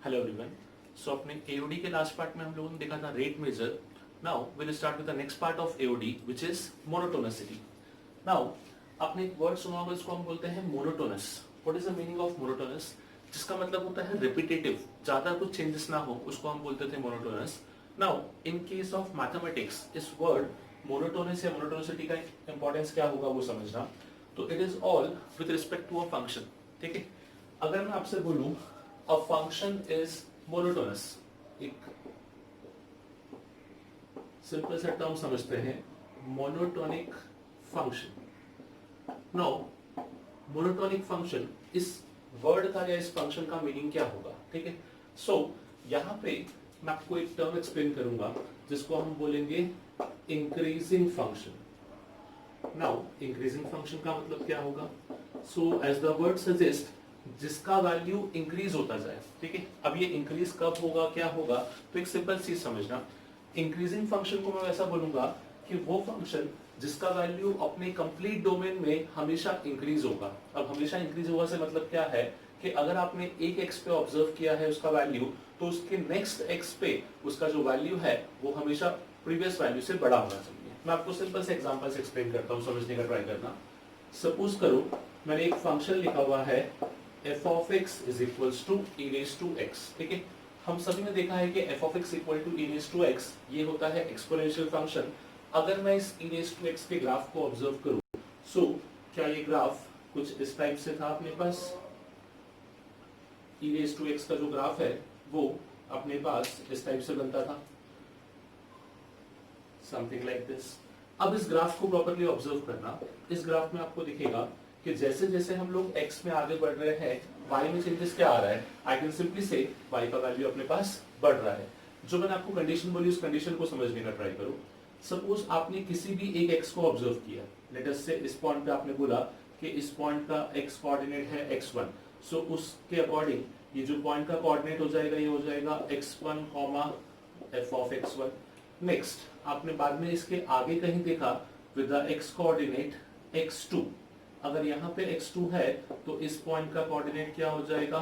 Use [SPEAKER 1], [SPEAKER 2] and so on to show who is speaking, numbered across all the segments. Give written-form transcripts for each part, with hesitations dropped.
[SPEAKER 1] Hello everyone. सो अपने AOD के last part में हम लोगों ने देखा था rate measure. Now will start with the next part of AOD which is monotonicity. Now आपने एक वर्ड सुना होगा, इसको हम बोलते हैं monotonous. What is the meaning of monotonous? जिसका मतलब होता है रिपीटेटिव, ज्यादा कुछ चेंजेस ना हो, उसको हम बोलते थे monotonous. Now in case of mathematics इस वर्ड मोनोटोनस या मोनोटोनिसिटी का इंपॉर्टेंस क्या होगा वो समझना। तो it is all with respect to a function. ठीक है, अगर मैं आपसे बोलूं a function is monotonous, एक सिंपल सा टर्म समझते हैं, monotonic function. Now monotonic function, इस वर्ड का या इस फंक्शन का मीनिंग क्या होगा? ठीक है, सो यहाँ पे मैं आपको एक टर्म एक्सप्लेन करूंगा जिसको हम बोलेंगे increasing function. Now increasing function का मतलब क्या होगा? So as the word suggest, जिसका वैल्यू इंक्रीज होता जाए। ठीक है, अब ये इंक्रीज कब होगा, क्या होगा? तो एक सिंपल चीज समझना, इंक्रीजिंग फंक्शन को मैं वैसा बोलूंगा कि वो फंक्शन जिसका वैल्यू अपने कंप्लीट डोमेन में हमेशा इंक्रीज होगा। अब हमेशा इंक्रीज होगा से मतलब क्या है कि अगर आपने एक एक्स पे ऑब्जर्व किया है उसका वैल्यू, तो उसके नेक्स्ट एक्स पे उसका जो वैल्यू है वो हमेशा प्रीवियस वैल्यू से बड़ा होना चाहिए। मैं आपको सिंपल से एग्जांपल से एक्सप्लेन करता हूँ, समझने का ट्राई करना। सपोज करो मैंने एक फंक्शन लिखा हुआ है f of x is equals to e raised to x। ठीक है, हम सभी ने देखा है कि f of x equal to e raised to x ये होता है एक्सपोनेंशियल फंक्शन। अगर मैं इस e raised to x के ग्राफ को ऑब्जर्व करूं, सो क्या ये ग्राफ कुछ इस टाइप से था अपने पास? e raised to x का जो ग्राफ है वो अपने पास इस टाइप से बनता था, समथिंग लाइक दिस। अब इस ग्राफ को प्रॉपर्ली ऑब्जर्व करना, इस ग्राफ में आपको दिखेगा कि जैसे जैसे हम लोग x में आगे बढ़ रहे हैं, y में चेंजेस क्या आ रहा है? आई कैन सिंपली से y का वैल्यू अपने पास बढ़ रहा है। जो मैंने आपको कंडीशन बोली उस कंडीशन को समझने का ट्राई करो। सपोज आपने किसी भी एक x को ऑब्जर्व किया, लेट अस से इस पॉइंट पे आपने बोला कि इस पॉइंट का x कोऑर्डिनेट है x1, सो उसके अकॉर्डिंग ये जो पॉइंट का कोऑर्डिनेट हो जाएगा ये हो जाएगा x1, f of x1। Next आपने बाद में इसके आगे कहीं देखा with the x coordinate x2, अगर यहाँ पे x2 है तो इस पॉइंट का कोऑर्डिनेट क्या हो जाएगा?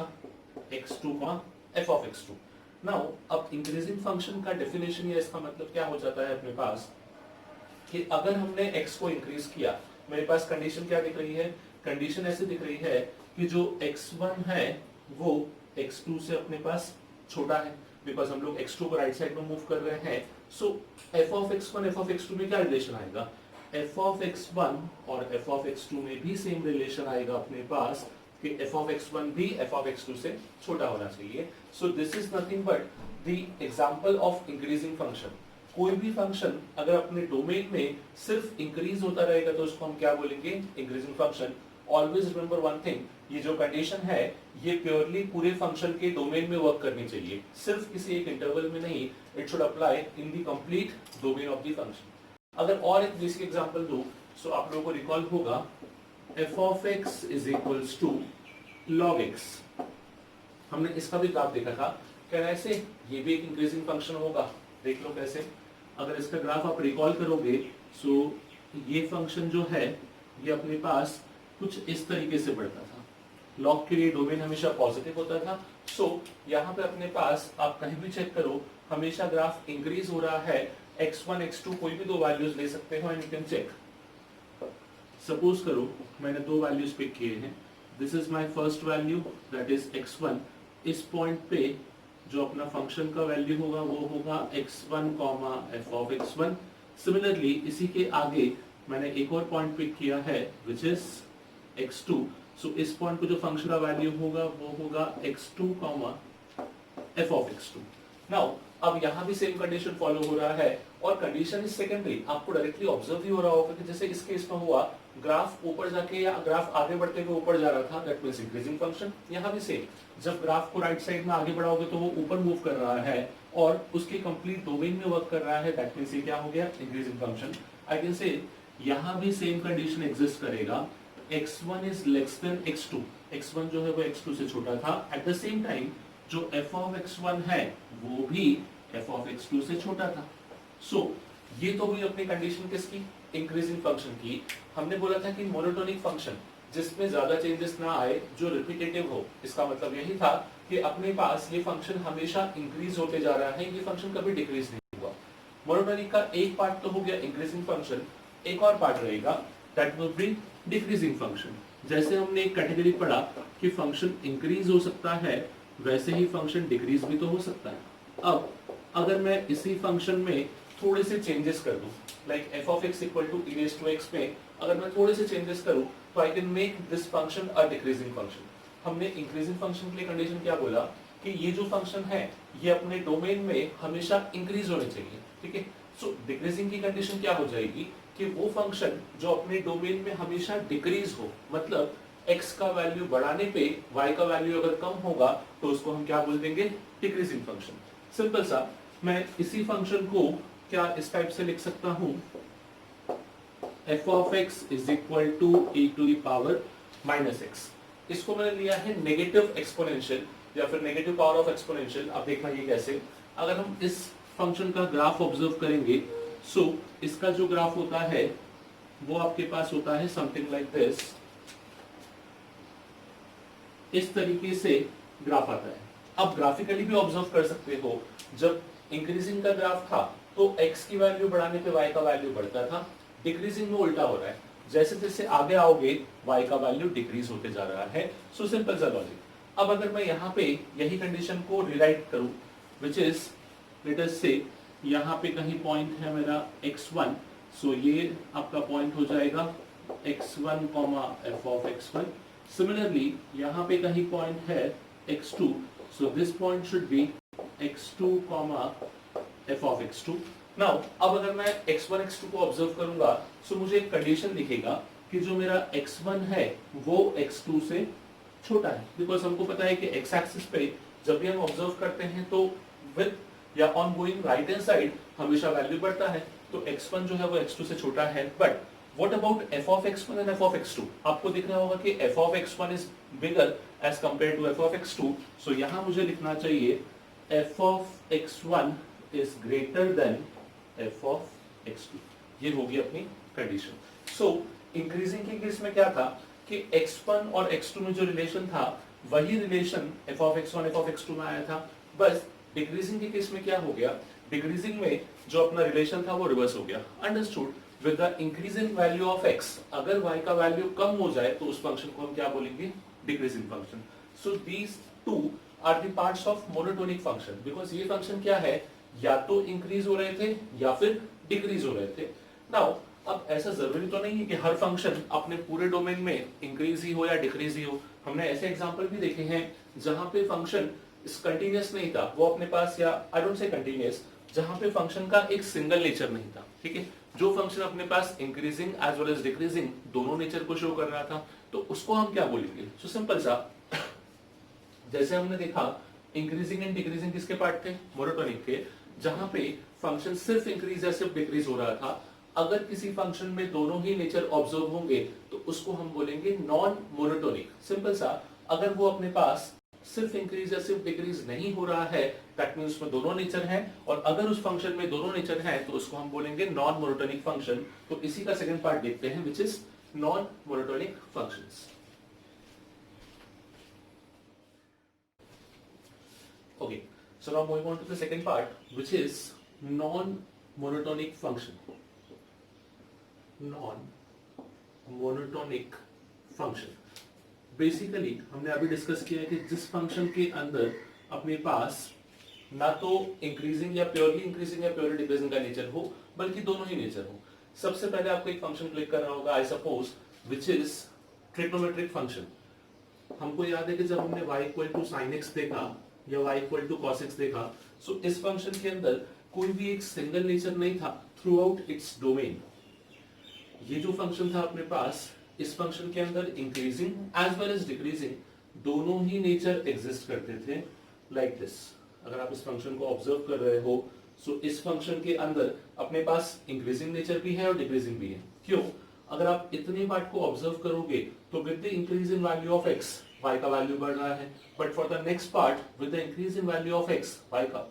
[SPEAKER 1] x2, f of x2। Now अब इंक्रीजिंग फंक्शन का डेफिनेशन या इसका मतलब क्या हो जाता है अपने पास कि अगर हमने x को इंक्रीज किया, मेरे पास कंडीशन क्या दिख रही है? कंडीशन ऐसे दिख रही है कि जो x1 है वो x2 से अपने पास छोटा है, बिकॉज हम लोग x2 को राइट साइड में मूव कर रहे हैं। सो f of x1 f of x2 में क्या रिलेशन आएगा? f of x1 और f of x2 में भी सेम रिलेशन आएगा अपने पास कि f of x1 भी f of x2 से छोटा होना चाहिए। सो this is nothing but the example of increasing function. कोई भी फंक्शन अगर अपने डोमेन में सिर्फ इंक्रीज होता रहेगा तो उसको हम क्या बोलेंगे? Increasing function. Always remember one thing, ये जो कंडीशन है ये प्योरली पूरे फंक्शन के डोमेन में वर्क करनी चाहिए, सिर्फ किसी एक इंटरवल में नहीं। It should apply in the complete domain of the function. अगर और एक बेसिक एग्जांपल दूं, सो आप लोगों को रिकॉल होगा f of x is equals to log x। हमने इसका भी ग्राफ देखा था, क्या ऐसे ये भी एक इंक्रीजिंग फंक्शन होगा? देख लो कैसे। अगर इसका ग्राफ आप रिकॉल करोगे, सो ये फंक्शन जो है ये अपने पास कुछ इस तरीके से बढ़ता था। लॉग के लिए डोमेन हमेशा पॉजिटिव होता था। सो यहाँ पे अपने पास आप कहीं भी चेक करो, हमेशा ग्राफ इंक्रीज हो रहा है। x1 x2 कोई भी दो वैल्यूज ले सकते हो and you can check. Suppose करो मैंने दो वैल्यूज पिक किए हैं, this is my first value that is x1। इस पॉइंट पे जो अपना फंक्शन का वैल्यू होगा वो होगा x1, f of x1। Similarly इसी के आगे मैंने एक और पॉइंट पिक किया है विच इज x2। सो इस पॉइंट पे जो फंक्शन का वैल्यू होगा वो होगा x2, f of x2। Now अब यहाँ भी सेम कंडीशन फॉलो हो रहा है और कंडीशन इज सेकेंडरी। आपको डायरेक्टली ऑब्जर्व भी हो रहा होगा कि जैसे इस केस में हुआ, ग्राफ ऊपर जाके या ग्राफ आगे बढ़ते हुए ऊपर जा रहा था, दैट मींस इंक्रीजिंग फंक्शन। यहाँ भी सेम, जब ग्राफ को राइट साइड में आगे बढ़ाओगे तो वो ऊपर मूव कर रहा है और उसके कंप्लीट डोमेन में वर्क कर रहा है, दैट मींस ये क्या हो गया? Increasing function. आई कैन से यहाँ भी सेम कंडीशन एग्जिस्ट करेगा, x1 is less than x2। x1 जो है वो x2 से छोटा था। एट द सेम टाइम जो f of x1 है वो भी f of x2 से छोटा था। सो ये तो हुई अपनी कंडीशन किसकी? इंक्रीजिंग फंक्शन की। हमने बोला था कि मोनोटोनिक फंक्शन जिसमें ज्यादा चेंजेस ना आए, जो रिपीटेटिव हो। इसका मतलब यही था कि अपने पास ये फंक्शन हमेशा इंक्रीज होते जा रहा है, ये फंक्शन कभी डिक्रीज नहीं हुआ। मोनोटोनिक का एक पार्ट तो हो गया इंक्रीजिंग फंक्शन, एक और पार्ट रहेगा that will be decreasing function. जैसे हमने एक कैटेगरी पढ़ा कि फंक्शन इंक्रीज हो सकता है, वैसे ही फंक्शन डिक्रीज भी तो हो सकता है। अब अगर मैं इसी फंक्शन में थोड़े से चेंजेस कर दूं, like F of X equal to E raise to X में अगर मैं थोड़े से चेंजेस करूं तो I can make this function a decreasing function. हमने इंक्रीजिंग फंक्शन के लिए कंडीशन क्या बोला कि ये जो फंक्शन है ये अपने डोमेन में हमेशा इंक्रीज होने चाहिए, ठीक है। सो डिक्रीजिंग की कंडीशन क्या हो जाएगी कि वो फंक्शन जो अपने डोमेन में हमेशा डिक्रीज हो, मतलब x का वैल्यू बढ़ाने पे y का वैल्यू अगर कम होगा तो उसको हम क्या बोल देंगे, डिक्रीजिंग फंक्शन। सिंपल सा, मैं इसी फंक्शन को क्या इस टाइप से लिख सकता हूं, f of x is equal to e to the power minus x। इसको मैंने लिया है नेगेटिव एक्सपोनेंशियल या फिर नेगेटिव पावर ऑफ एक्सपोनेंशियल। अब देखना ये कैसे, अगर हम इस फंक्शन का ग्राफ ऑब्जर्व करेंगे, सो इसका जो ग्राफ होता है वो आपके पास होता है समथिंग लाइक दिस। इस तरीके से ग्राफ आता है। अब ग्राफिकली भी ऑब्जर्व कर सकते हो, जब इंक्रीजिंग का ग्राफ था तो x की वैल्यू बढ़ाने पे y का वैल्यू बढ़ता था, डिक्रीजिंग में उल्टा हो रहा है, जैसे जैसे आगे आओगे y का वैल्यू डिक्रीज होते जा रहा है। सो सिंपल सा लॉजिक। अब अगर मैं यहाँ पे यही कंडीशन को रिराइट करूं, विच इज लेट अस से यहाँ पे कहीं पॉइंट है मेरा x1, सो ये आपका पॉइंट हो जाएगा x1 f of x1। Similarly यहाँ पे कहीं पॉइंट है x2, so this point should be x2 f of x2। Now अब अगर मैं x1 x2 को ऑब्जर्व करूंगा, सो मुझे एक कंडीशन दिखेगा कि जो मेरा x1 है वो x2 से छोटा है, बिकॉज हमको पता है कि x एक्सिस पे जब भी हम ऑब्जर्व करते हैं तो विद या on going right hand side हमेशा वैल्यू बढ़ता है, तो x1 जो है वो x2 से छोटा है। But what about f of x1 and f of x2? आपको दिख रहा होगा कि f of x1 is bigger as compare to f of x2, so यहाँ मुझे लिखना चाहिए f of x1 is greater than f of x2। ये होगी अपनी कंडीशन। सो इंक्रीजिंग के केस में क्या था कि x1 और x2 में जो रिलेशन था वही relation f of x1 f of x2 में आया था, बस डिक्रीजिंग के केस में क्या हो गया, डिक्रीजिंग में जो अपना रिलेशन था वो रिवर्स हो गया। Understood? With the increasing value of x, अगर y का वैल्यू कम हो जाए तो उस फंक्शन को हम क्या बोलेंगे, decreasing function. So these two are the parts of monotonic function, because ये फंक्शन क्या है, या तो इंक्रीज हो रहे थे या फिर डिक्रीज हो रहे थे। नाउ अब ऐसा जरूरी तो नहीं है कि हर फंक्शन अपने पूरे डोमेन में इंक्रीज ही हो या डिक्रीज ही हो। हमने ऐसे एग्जांपल भी देखे हैं जहां पे फंक्शन कंटीन्यूअस नहीं था, वो अपने पास, या आई डोंट से कंटीन्यूअस, जहां पे फंक्शन का एक सिंगल नेचर नहीं था, ठीक है। जो फंक्शन अपने पास increasing as well as decreasing दोनों नेचर को शो कर रहा था, तो उसको हम क्या बोलेंगे। सो सिंपल सा, जैसे हमने देखा इंक्रीजिंग एंड डिक्रीजिंग किसके पार्ट थे, मोनोटोनिक के, जहां पे फंक्शन सिर्फ इंक्रीज या सिर्फ डिक्रीज हो रहा था। अगर किसी फंक्शन में दोनों ही नेचर ऑब्जर्व होंगे तो उसको हम बोलेंगे नॉन मोनोटोनिक। सिंपल सा, अगर वो अपने पास सिर्फ इंक्रीज या सिर्फ डिक्रीज नहीं हो रहा है, दैट मींस उसमें दोनों नेचर हैं, और अगर उस फंक्शन में दोनों नेचर हैं तो उसको हम बोलेंगे नॉन मोनोटोनिक फंक्शन। तो इसी का सेकंड पार्ट देखते हैं, which is non monotonic functions. Okay, so now moving on to the second part, which is non-monotonic function. Non-monotonic function. Basically, हमने अभी डिस्कस किया है कि जिस फंक्शन के अंदर अपने पास ना तो इंक्रीजिंग या प्योरली डिक्रीजिंग का नेचर हो, बल्कि दोनों ही नेचर हो। सबसे पहले आपको एक फंक्शन क्लिक करना होगा, I suppose, which is trigonometric function. हमको याद है कि जब हमने y equal to sine x देखा या y equal to cos x देखा, सो इस फंक्शन के अंदर कोई भी एक सिंगल नेचर नहीं था थ्रू आउट इट्स डोमेन। ये जो फंक्शन था अपने पास, इस फंक्शन के अंदर increasing as well as decreasing दोनों ही नेचर एग्जिस्ट करते थे, लाइक दिस। अगर आप इस फंक्शन को ऑब्जर्व कर रहे हो, सो इस फंक्शन के अंदर अपने पास इंक्रीजिंग नेचर भी है और डिक्रीजिंग भी है। क्यों? अगर आप इतने पार्ट को ऑब्जर्व करोगे तो with the increase in value of x y का वैल्यू बढ़ रहा है, but for the next part with the increase in value of x y का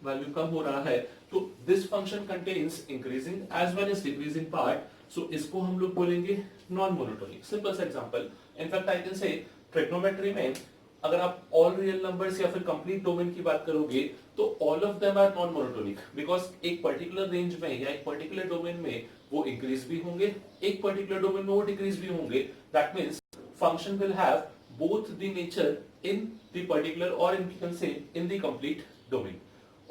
[SPEAKER 1] वैल्यू कम हो रहा है। तो this function contains increasing as well as decreasing part, so इसको हम लोग बोलेंगे नॉन मोनोटोनिक। सिंपल सा example, in fact I can say trigonometry में अगर आप ऑल रियल नंबर्स या फिर कंप्लीट डोमेन की बात करोगे तो all of them are non monotonic, because एक पर्टिकुलर रेंज में या एक पर्टिकुलर डोमेन में वो इंक्रीज भी होंगे, एक पर्टिकुलर डोमेन में वो डिक्रीज भी होंगे। That means function will have both the nature in the particular or in can say in the complete domain।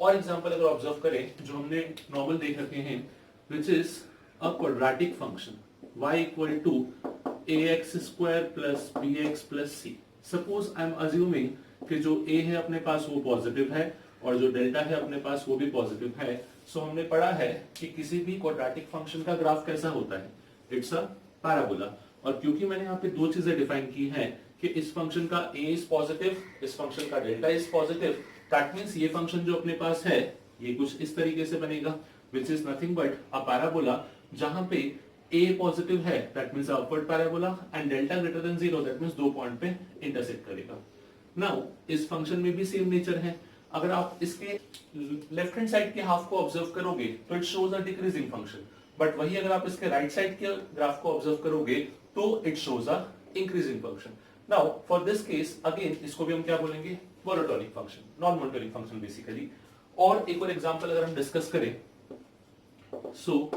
[SPEAKER 1] और एग्जांपल अगर ऑब्जर्व करें जो हमने नॉर्मल देख रखे हैं, which is a quadratic function y equal to ax square plus bx plus c। Suppose I am assuming कि जो a है अपने पास वो पॉजिटिव है और जो डेल्टा है अपने पास वो भी पॉजिटिव है। सो हमने पढ़ा है कि किसी भी क्वाड्रेटिक फंक्शन का ग्राफ कैसा होता है, इट्स अ पैराबोला। और क्योंकि मैंने यहाँ पे दो चीजें डिफाइन की हैं कि इस फंक्शन का a इज पॉजिटिव, इस फंक्शन का delta is positive, that means ये फंक्शन जो अपने पास है ये कुछ इस तरीके से बनेगा, which is nothing but a parabola, जहां पे a पॉजिटिव है that means upward parabola and delta greater than 0 that means दो पॉइंट पे इंटरसेक्ट करेगा। नाउ इस फंक्शन में भी सेम नेचर है। अगर आप इसके लेफ्ट हैंड साइड के हाफ को ऑब्जर्व करोगे तो it shows a decreasing function, but वही अगर आप इसके राइट साइड के ग्राफ को ऑब्जर्व करोगे तो it shows a increasing function. Now for this case again इसको भी हम क्या बोलेंगे, monotonic function, non monotonic function basically. और एक और एग्जांपल अगर हम डिस्कस करें, सो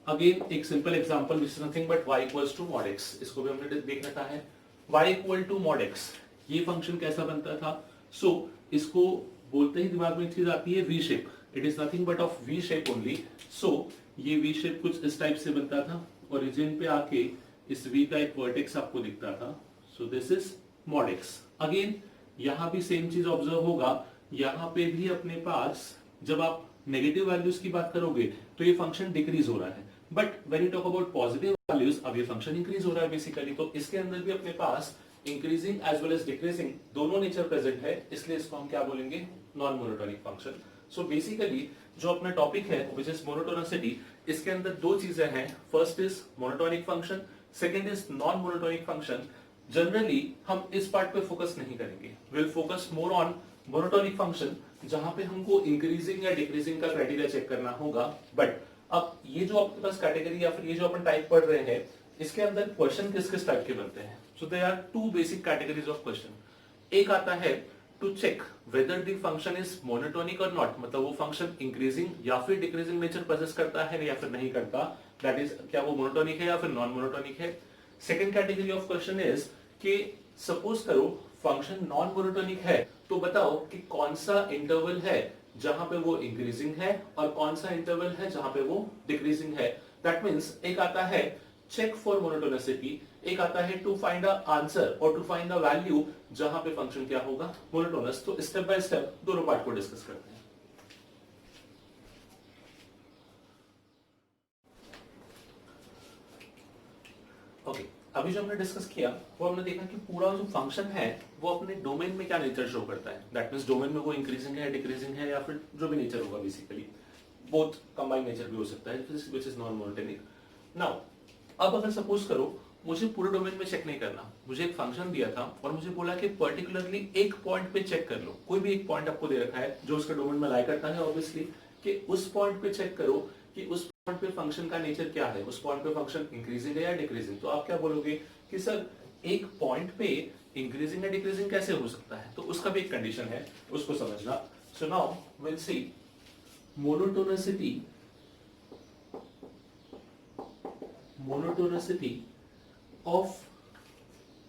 [SPEAKER 1] अगेन एक simple example which is nothing but y equals to mod x, इसको भी हमने देख रखा है। y equal to mod x ये फंक्शन कैसा बनता था, सो इसको बोलते ही दिमाग में एक चीज आती है v shape, it is nothing but of v shape only. So ये v शेप कुछ इस टाइप से बनता था, ओरिजिन पे आके इस v का एक वर्टेक्स आपको दिखता था, सो this is mod x। Again यहां भी सेम चीज ऑब्जर्व होगा, यहां पे भी अपने पास जब आप नेगेटिव वैल्यूज की बात करोगे तो ये फंक्शन डिक्रीज हो रहा है, but when you talk about positive values अब ये फंक्शन इंक्रीज हो रहा है बेसिकली। तो इसके अंदर भी अपने पास increasing as well as decreasing दोनों नेचर प्रेजेंट है, इसलिए इसको हम क्या बोलेंगे, non monotonic function. So basically जो अपना टॉपिक है विच इज मोनोटोनिसिटी, इसके अंदर दो चीजें हैं, first is monotonic function, second is non monotonic function. Generally हम इस पार्ट पे फोकस नहीं करेंगे, will focus more on monotonic function जहां पे हमको इंक्रीजिंग या डिक्रीजिंग का क्राइटेरिया चेक करना होगा। बट अब ये जो आपके पास कैटेगरी या फिर ये जो अपन टाइप पढ़ रहे हैं इसके अंदर क्वेश्चन किस किस टाइप के बनते हैं, so there are two basic categories of question. एक आता है to check whether the function is monotonic और नॉट, मतलब वो फंक्शन इंक्रीजिंग या फिर डिक्रीजिंग नेचर पोजेस करता है या फिर नहीं करता, दैट इज क्या वो मोनोटोनिक है या फिर नॉन मोनोटोनिक है। Second category of question is कि सपोज करो फंक्शन नॉन मोनोटोनिक है तो बताओ कि कौन सा इंटरवल है जहां पे वो इंक्रीजिंग है और कौन सा इंटरवल है जहां पे वो डिक्रीजिंग है। दैट मींस एक आता है चेक फॉर मोनोटोनिसिटी, एक आता है टू फाइंड अ आंसर और टू फाइंड अ वैल्यू जहां पे फंक्शन क्या होगा, मोनोटोनस। तो स्टेप बाय स्टेप दोनों पार्ट को डिस्कस करते हैं। ओके अभी जो हमने डिस्कस किया वो हमने देखा कि पूरा जो फंक्शन है वो अपने डोमेन में क्या नेचर शो करता है, दैट मींस डोमेन में वो इंक्रीजिंग है डिक्रीजिंग है या फिर जो भी नेचर होगा, बेसिकली बोथ कंबाइंड नेचर भी हो सकता है which is non monotonic. Now अब अगर सपोज करो मुझे पूरे डोमेन में चेक नहीं करना, मुझे एक फंक्शन दिया था और मुझे बोला कि पर्टिकुलरली एक पॉइंट पे चेक कर लो, कोई भी एक पॉइंट आपको दे रखा है जो उसका डोमेन में लाई करता है ऑब्वियसली, कि उस पॉइंट पे चेक करो कि उस पॉइंट पे फंक्शन का नेचर क्या है, उस पॉइंट पे फंक्शन इंक्रीजिंग है या डिक्रीजिंग। तो आप क्या बोलोगे कि सर एक पॉइंट पे इंक्रीजिंग या डिक्रीजिंग कैसे हो सकता है, तो उसका भी एक कंडीशन है, उसको समझना। So now will see monotonicity of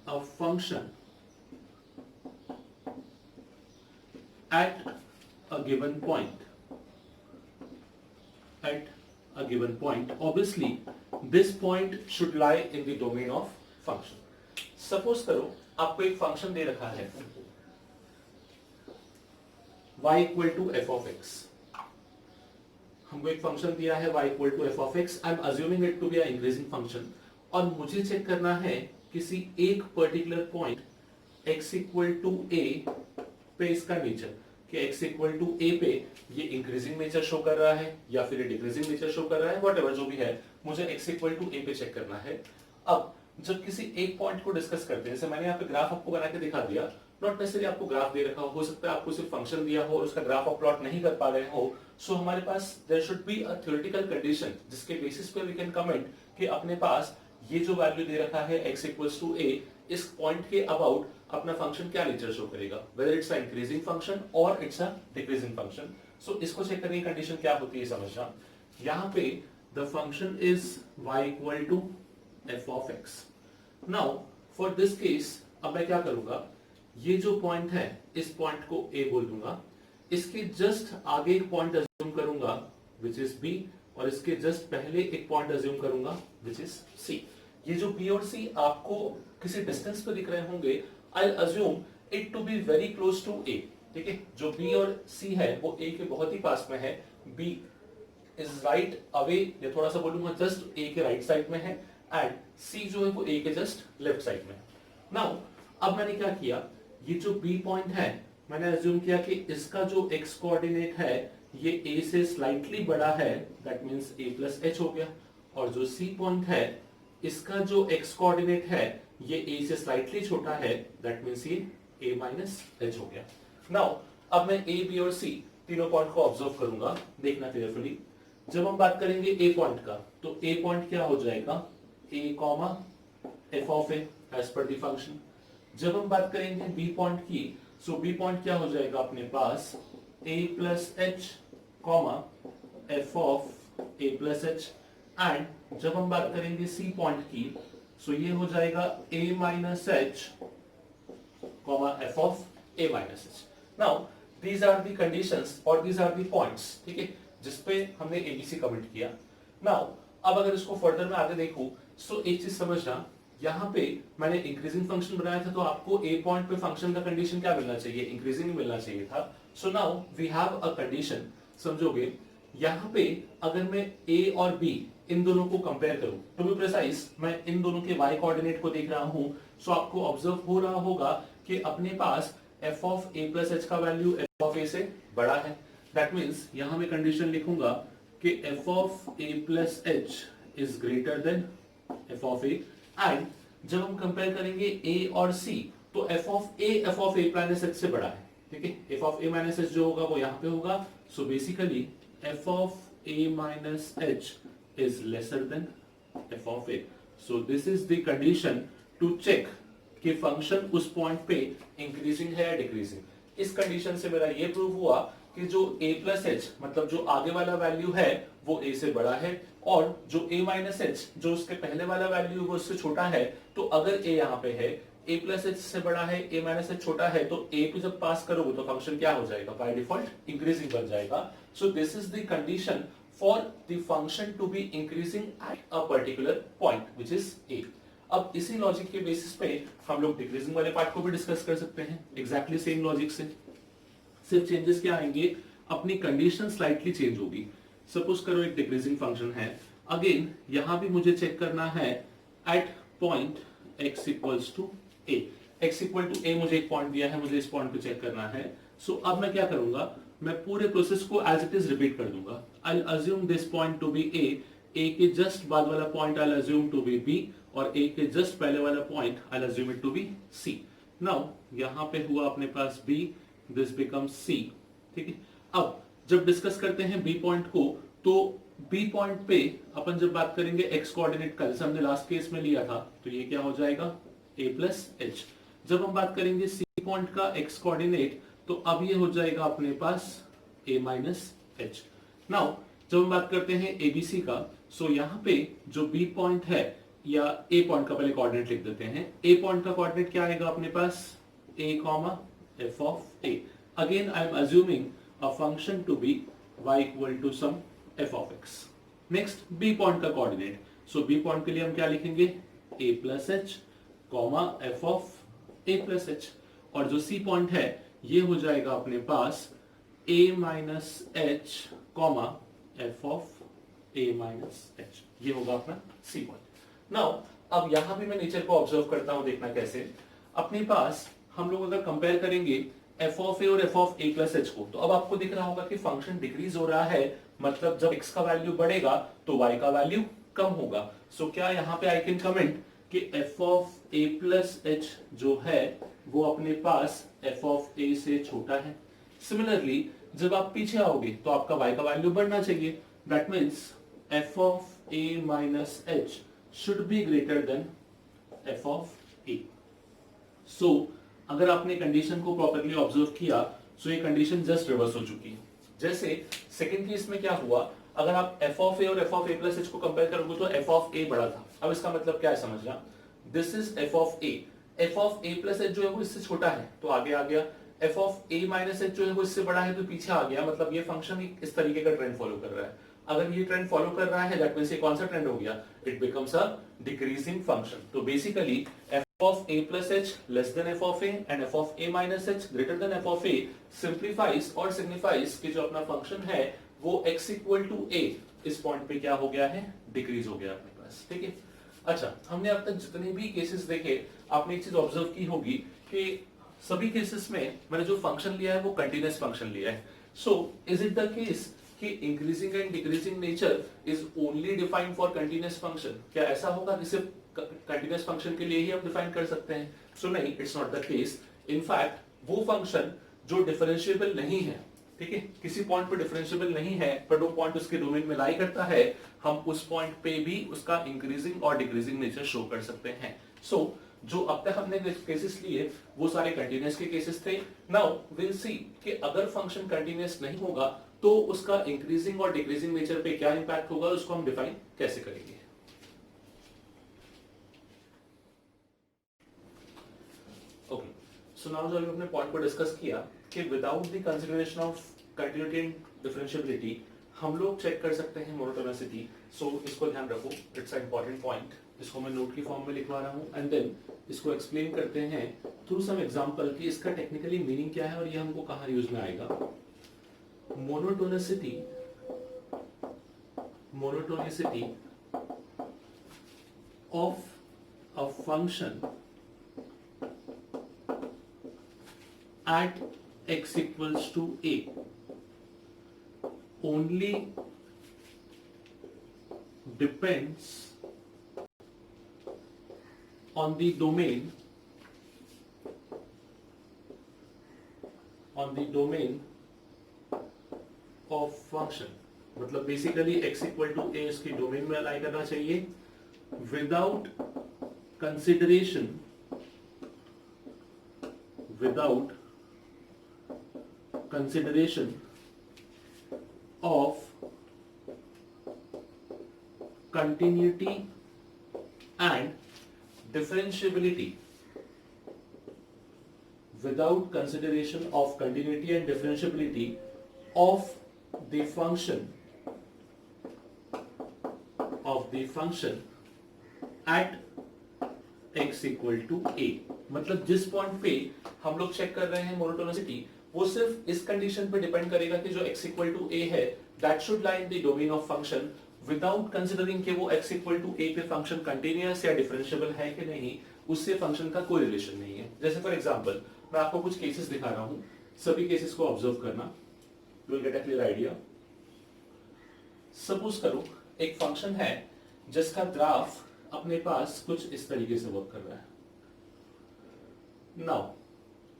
[SPEAKER 1] a function at a given point. Obviously this point should lie in the domain of function. Suppose करो आपको एक फंक्शन दे रखा है y equal to f of x, हमको एक फंक्शन दिया है y equal to F of X, I am assuming it to be a increasing function, और मुझे चेक करना है किसी एक particular point x equal to a पे इसका नेचर, कि x इक्वल टू a पे ये इंक्रीजिंग नेचर शो कर रहा है या फिर ये डिक्रीजिंग नेचर शो कर रहा है, व्हाटएवर जो भी है, मुझे x इक्वल टू a पे चेक करना है। अब जब किसी एक पॉइंट को डिस्कस करते हैं, जैसे मैंने यहाँ पे ग्राफ आपको बना के दिखा दिया, नॉट नेसेसरी आपको ग्राफ दे रखा हो सकता है आपको सिर्फ फंक्शन दिया हो और उसका ग्राफ आप प्लॉट नहीं कर पा रहे हो, सो हमारे पास there should be a theoretical condition जिसके बेसिस पे वी कैन कमेंट कि अपने पास ये जो वैल्यू दे रखा है x इक्वल्स टू a, इस पॉइंट के अबाउट अपना फंक्शन क्या नेचर शो करेगा, weather it's a increasing function और इट्स अ डिक्रीजिंग फंक्शन। सो इसको चेक करने की कंडीशन क्या होती है समझना। यहाँ पे the function is y equal to f of x। Now for this case अब मैं क्या करूंगा, ये जो पॉइंट है इस पॉइंट को a बोल दूंगा, इसके जस्ट आगे एक पॉइंट अज्यूम करूंगा विच इज b, और इसके जस्ट पहले एक पॉइंट अज्यूम करूंगा विच इज c। ये जो b और c आपको किसी डिस्टेंस पे दिख रहे होंगे, I assume it to be very close to a। ठीक है, जो b और c है वो a के बहुत ही पास में है, b इज राइट अवे, या थोड़ा सा बोलूंगा जस्ट a के राइट साइड में है, एंड c जो है वो a के जस्ट लेफ्ट साइड में है। नाउ अब मैंने क्या किया, ये जो b पॉइंट है मैंने अज्यूम किया कि इसका जो x कोऑर्डिनेट है ये a से स्लाइटली बड़ा है, that means a plus h हो गया, और जो c पॉइंट है इसका जो x कोऑर्डिनेट है ये a से स्लाइटली छोटा है, दैट मींस ये a माइनस h हो गया। नाउ अब मैं a, b और c तीनों पॉइंट को ऑब्जर्व करूंगा, देखना केयरफुली। जब हम बात करेंगे a पॉइंट का, तो a पॉइंट क्या हो जाएगा, a comma f of a as per the function. जब हम बात करेंगे b पॉइंट की, सो b पॉइंट क्या हो जाएगा अपने पास, a plus h comma f of a plus h, and जब हम बात करेंगे c पॉइंट की, सो ये हो जाएगा a minus h comma f of a minus h। Now these are the conditions और दीज आर दी पॉइंट्स, ठीक है, जिसपे हमने abc कमेंट किया। नाउ अब अगर इसको फर्दर में आगे देखूं, सो एक चीज समझना, यहाँ पे मैंने इंक्रीजिंग फंक्शन बनाया था, तो आपको a पॉइंट पे फंक्शन का कंडीशन क्या मिलना चाहिए, इंक्रीजिंग मिलना चाहिए था। So now we have a condition, समझोगे, यहाँ पे अगर मैं a और b इन दोनों को कंपेयर करूं, टू बी प्रिसाइज मैं इन दोनों के y कोऑर्डिनेट को देख रहा हूं, सो आपको ऑब्जर्व हो रहा होगा कि अपने पास f of a plus h का वैल्यू f ऑफ a से बड़ा है। दैट मीन्स यहां मैं कंडीशन लिखूंगा कि f of a plus h is greater than f of a, and जब हम कंपेयर करेंगे a और c, तो f of a minus h से बड़ा है। ठीक है, f of a minus h जो होगा वो यहाँ पे होगा, so basically f of a minus h is lesser than f of a. So this is the condition to check कि फंक्शन उस पॉइंट पे इंक्रीजिंग है या डिक्रीजिंग। इस कंडीशन से मेरा ये प्रूव हुआ कि जो a प्लस h मतलब जो आगे वाला वैल्यू है वो a से बड़ा है, और जो a माइनस h जो उसके पहले वाला वैल्यू वो उससे छोटा है। तो अगर a यहाँ पे है, a प्लस h से बड़ा है, a माइनस h छोटा है, तो a पे जब पास करोगे तो फंक्शन क्या हो जाएगा, बाय डिफॉल्ट इंक्रीजिंग बन जाएगा। सो this is the condition for the function to be increasing at a particular point which is a। अब इसी लॉजिक के बेसिस पे हम लोग डिक्रीजिंग वाले पार्ट को भी डिस्कस कर सकते हैं, एग्जैक्टली सेम लॉजिक से। सिर्फ चेंजेस क्या आएंगे, अपनी कंडीशन स्लाइटली चेंज होगी। सपोज करो एक डिक्रीजिंग फंक्शन है, अगेन यहां भी मुझे चेक करना है at point x equals to a। x equal to a मुझे एक पॉइंट दिया है, मुझे इस पॉइंट को चेक करना है। सो अब मैं क्या करूंगा, मैं पूरे प्रोसेस को एज इट इज रिपीट कर दूंगा। I'll assume this point to be a के जस्ट बाद वाला point I'll assume to be b, और a के जस्ट पहले वाला point I'll assume it to be c। Now यहाँ पे हुआ अपने पास b, this becomes c। ठीक है, अब जब डिस्कस करते हैं b पॉइंट को, तो b पॉइंट पे अपन जब बात करेंगे x कोऑर्डिनेट का, जैसे हमने लास्ट केस में लिया था, तो ये क्या हो जाएगा a प्लस h। जब हम बात करेंगे c पॉइंट का x कोऑर्डिनेट, तो अब ये हो जाएगा अपने पास a माइनस h। नाउ जब हम बात करते हैं ABC का, सो यहाँ पे जो B पॉइंट है या A पॉइंट का पहले कोऑर्डिनेट लिख देते हैं। A पॉइंट का कोऑर्डिनेट क्या आएगा अपने पास, A comma f of A। Again I am assuming a function to be y equal to some f of x। Next B point का कोऑर्डिनेट, सो B पॉइंट के लिए हम क्या लिखेंगे, A plus h comma f of A plus h, और जो C point है ये हो जाएगा अपने पास a minus h comma f of a minus h। ये होगा अपना c पॉइंट। नाउ अब यहां भी मैं नेचर को ऑब्जर्व करता हूं, देखना कैसे। अपने पास हम लोग अगर कंपेयर करेंगे f ऑफ a और f of a plus h को, तो अब आपको दिख रहा होगा कि फंक्शन डिक्रीज हो रहा है, मतलब जब x का वैल्यू बढ़ेगा तो y का वैल्यू कम होगा। सो क्या यहाँ पे आई कैन कमेंट कि F of A plus H जो है वो अपने पास एफ ऑफ ए से छोटा है। सिमिलरली जब आप पीछे आओगे तो आपका y का वैल्यू बढ़ना चाहिए, that means F of A minus H should be greater than F of A. So अगर आपने कंडीशन को प्रॉपर्ली ऑब्जर्व किया सो ये कंडीशन जस्ट रिवर्स हो चुकी है। जैसे सेकंड केस में क्या हुआ, अगर आप एफ ऑफ ए और F of A plus H को कंपेयर करोगे तो एफ ऑफ ए बड़ा था। अब इसका मतलब क्या है समझना, this is F of A plus H जो है वो इससे छोटा है तो आगे आ गया, F of A minus H जो है वो इससे बड़ा है तो पीछे आ गया। मतलब ये फंक्शन इस तरीके का ट्रेंड फॉलो कर रहा है। अगर ये ट्रेंड फॉलो कर रहा है दैट मींस ये कौन सा ट्रेंड हो गया, it becomes a decreasing function. तो basically F of A plus H less than F of A and F of A minus H greater than F of A simplifies और signifies कि जो अपना फंक्शन है वो x equal to a इस point पे क्या हो गया है, डिक्रीज हो गया अपने पास। ठीक है, अच्छा हमने अब तक जितने भी केसेस देखे आपने एक चीज ऑब्जर्व की होगी कि सभी केसेस में मैंने जो फंक्शन लिया है वो कंटीन्यूअस फंक्शन लिया है। So is it the case कि increasing and decreasing nature is only defined for continuous function? क्या ऐसा होगा कि सिर्फ कंटीन्यूअस फंक्शन के लिए ही हम डिफाइन कर सकते हैं? सो नहीं, it's not the case. In fact वो फंक्शन जो डिफरेंशिएबल नहीं है, ठीक है, किसी पॉइंट पे डिफरेंशिएबल नहीं है पर वो पॉइंट उसके डोमेन में लाई करता है, हम उस पॉइंट पे भी उसका इंक्रीजिंग और डिक्रीजिंग नेचर शो कर सकते हैं। सो जो अब तक हमने केसेस लिए वो सारे कंटीन्यूअस के केसेस थे। नाउ विल सी कि अगर फंक्शन कंटीन्यूअस नहीं होगा तो उसका इंक्रीजिंग और डिक्रीजिंग नेचर पे क्या इंपैक्ट होगा, उसको हम डिफाइन कैसे करेंगे। ओके, सो नाउ जो हमने पॉइंट को डिस्कस किया कि without the consideration of continuity and differentiability हम लोग चेक कर सकते हैं मोनोटोनिसिटी। सो इसको ध्यान रखो, इट्स अ इंपॉर्टेंट पॉइंट। इसको मैं नोट की फॉर्म में लिखवा रहा हूं एंड देन इसको एक्सप्लेन करते हैं थ्रू सम एग्जांपल कि इसका टेक्निकली मीनिंग क्या है और ये हमको कहां यूज में आएगा। Monotonicity of a function at x equals to a only depends on the domain of function। मतलब basically x equal to a इसकी डोमेन में अलाइ करना चाहिए without consideration of continuity and differentiability of the function at x equal to a। मतलब जिस point पे हम लोग चेक कर रहे हैं मोनोटोनिसिटी वो सिर्फ इस कंडीशन पे डिपेंड करेगा कि जो x इक्वल टू a है that should lie in the domain of function without considering कि वो x इक्वल टू a पे फंक्शन कंटीन्यूअस या डिफरेंशिएबल है कि नहीं, उससे फंक्शन का कोई रिलेशन नहीं है। जैसे फॉर एग्जांपल मैं आपको कुछ केसेस दिखा रहा हूं, सभी केसेस को ऑब्जर्व करना, you will get a clear idea. Suppose करो एक फंक्शन है जिसका ग्राफ अपने पास कुछ इस तरीके से वर्क कर रहा है। Now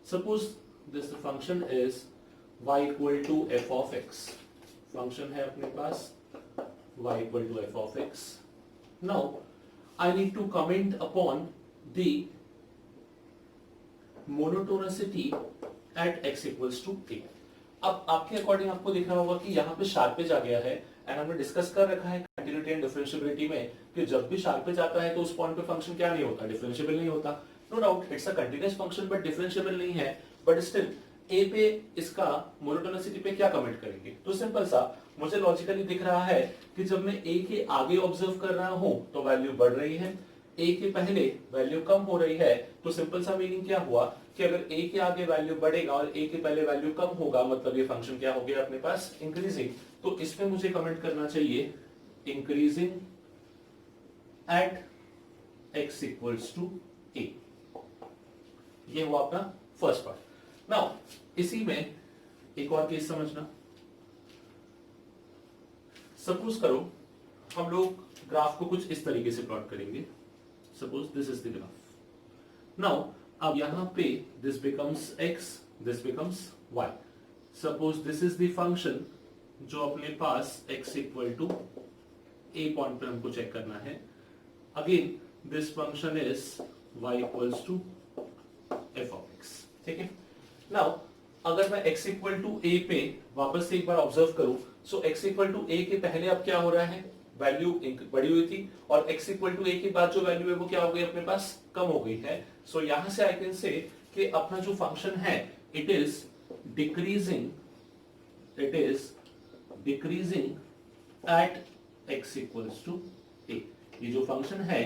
[SPEAKER 1] suppose this function is y equal to F of X. Function है अपने पास y equal to F of X. Now I need to comment upon the monotonicity at x equals to a। अब आपके according आपको दिख रहा होगा कि यहाँ पे शार्पेज आ गया है एंड हमने डिस्कस कर रखा है कंटिन्यूटी एंड डिफरेंशिएबिलिटी में कि जब भी शार्पेज आता है तो उस पॉइंट पे फंक्शन क्या नहीं होता, डिफरेंशिएबल नहीं होता। No doubt it's a continuous function but differentiable नहीं है, बट स्टिल a पे इसका मोनोटोनिसिटी पे क्या कमेंट करेंगे। तो सिंपल सा मुझे लॉजिकली दिख रहा है कि जब मैं a के आगे ऑब्जर्व कर रहा हूं तो वैल्यू बढ़ रही है, a के पहले वैल्यू कम हो रही है। तो सिंपल सा मीनिंग क्या हुआ कि अगर a के आगे वैल्यू बढ़ेगा और a के पहले वैल्यू कम होगा मतलब ये फंक्शन क्या हो गया अपने पास, इंक्रीजिंग। तो इसमें मुझे कमेंट करना चाहिए increasing at x equals to a। ये हुआ अपना फर्स्ट पार्ट। नाउ इसी में एक और केस समझना। सपोज करो हम लोग ग्राफ को कुछ इस तरीके से प्लॉट करेंगे। Suppose this is the graph. Now अब यहां पे this becomes x, this becomes y। Suppose this is the function जो अपने पास x equal to a point पे हमको चेक करना है। Again this function is y equals to f of x। ठीक है। नाउ अगर मैं x इक्वल टू a पे वापस से एक बार ऑब्जर्व करूं, सो x इक्वल टू a के पहले अब क्या हो रहा है, वैल्यू बढ़ी हुई थी, और x इक्वल टू a के बाद जो वैल्यू है वो क्या हो गई अपने पास, कम हो गई है। सो यहां से आई कैन से कि अपना जो फंक्शन है it is decreasing, it is decreasing at x equals to a। ये जो फंक्शन है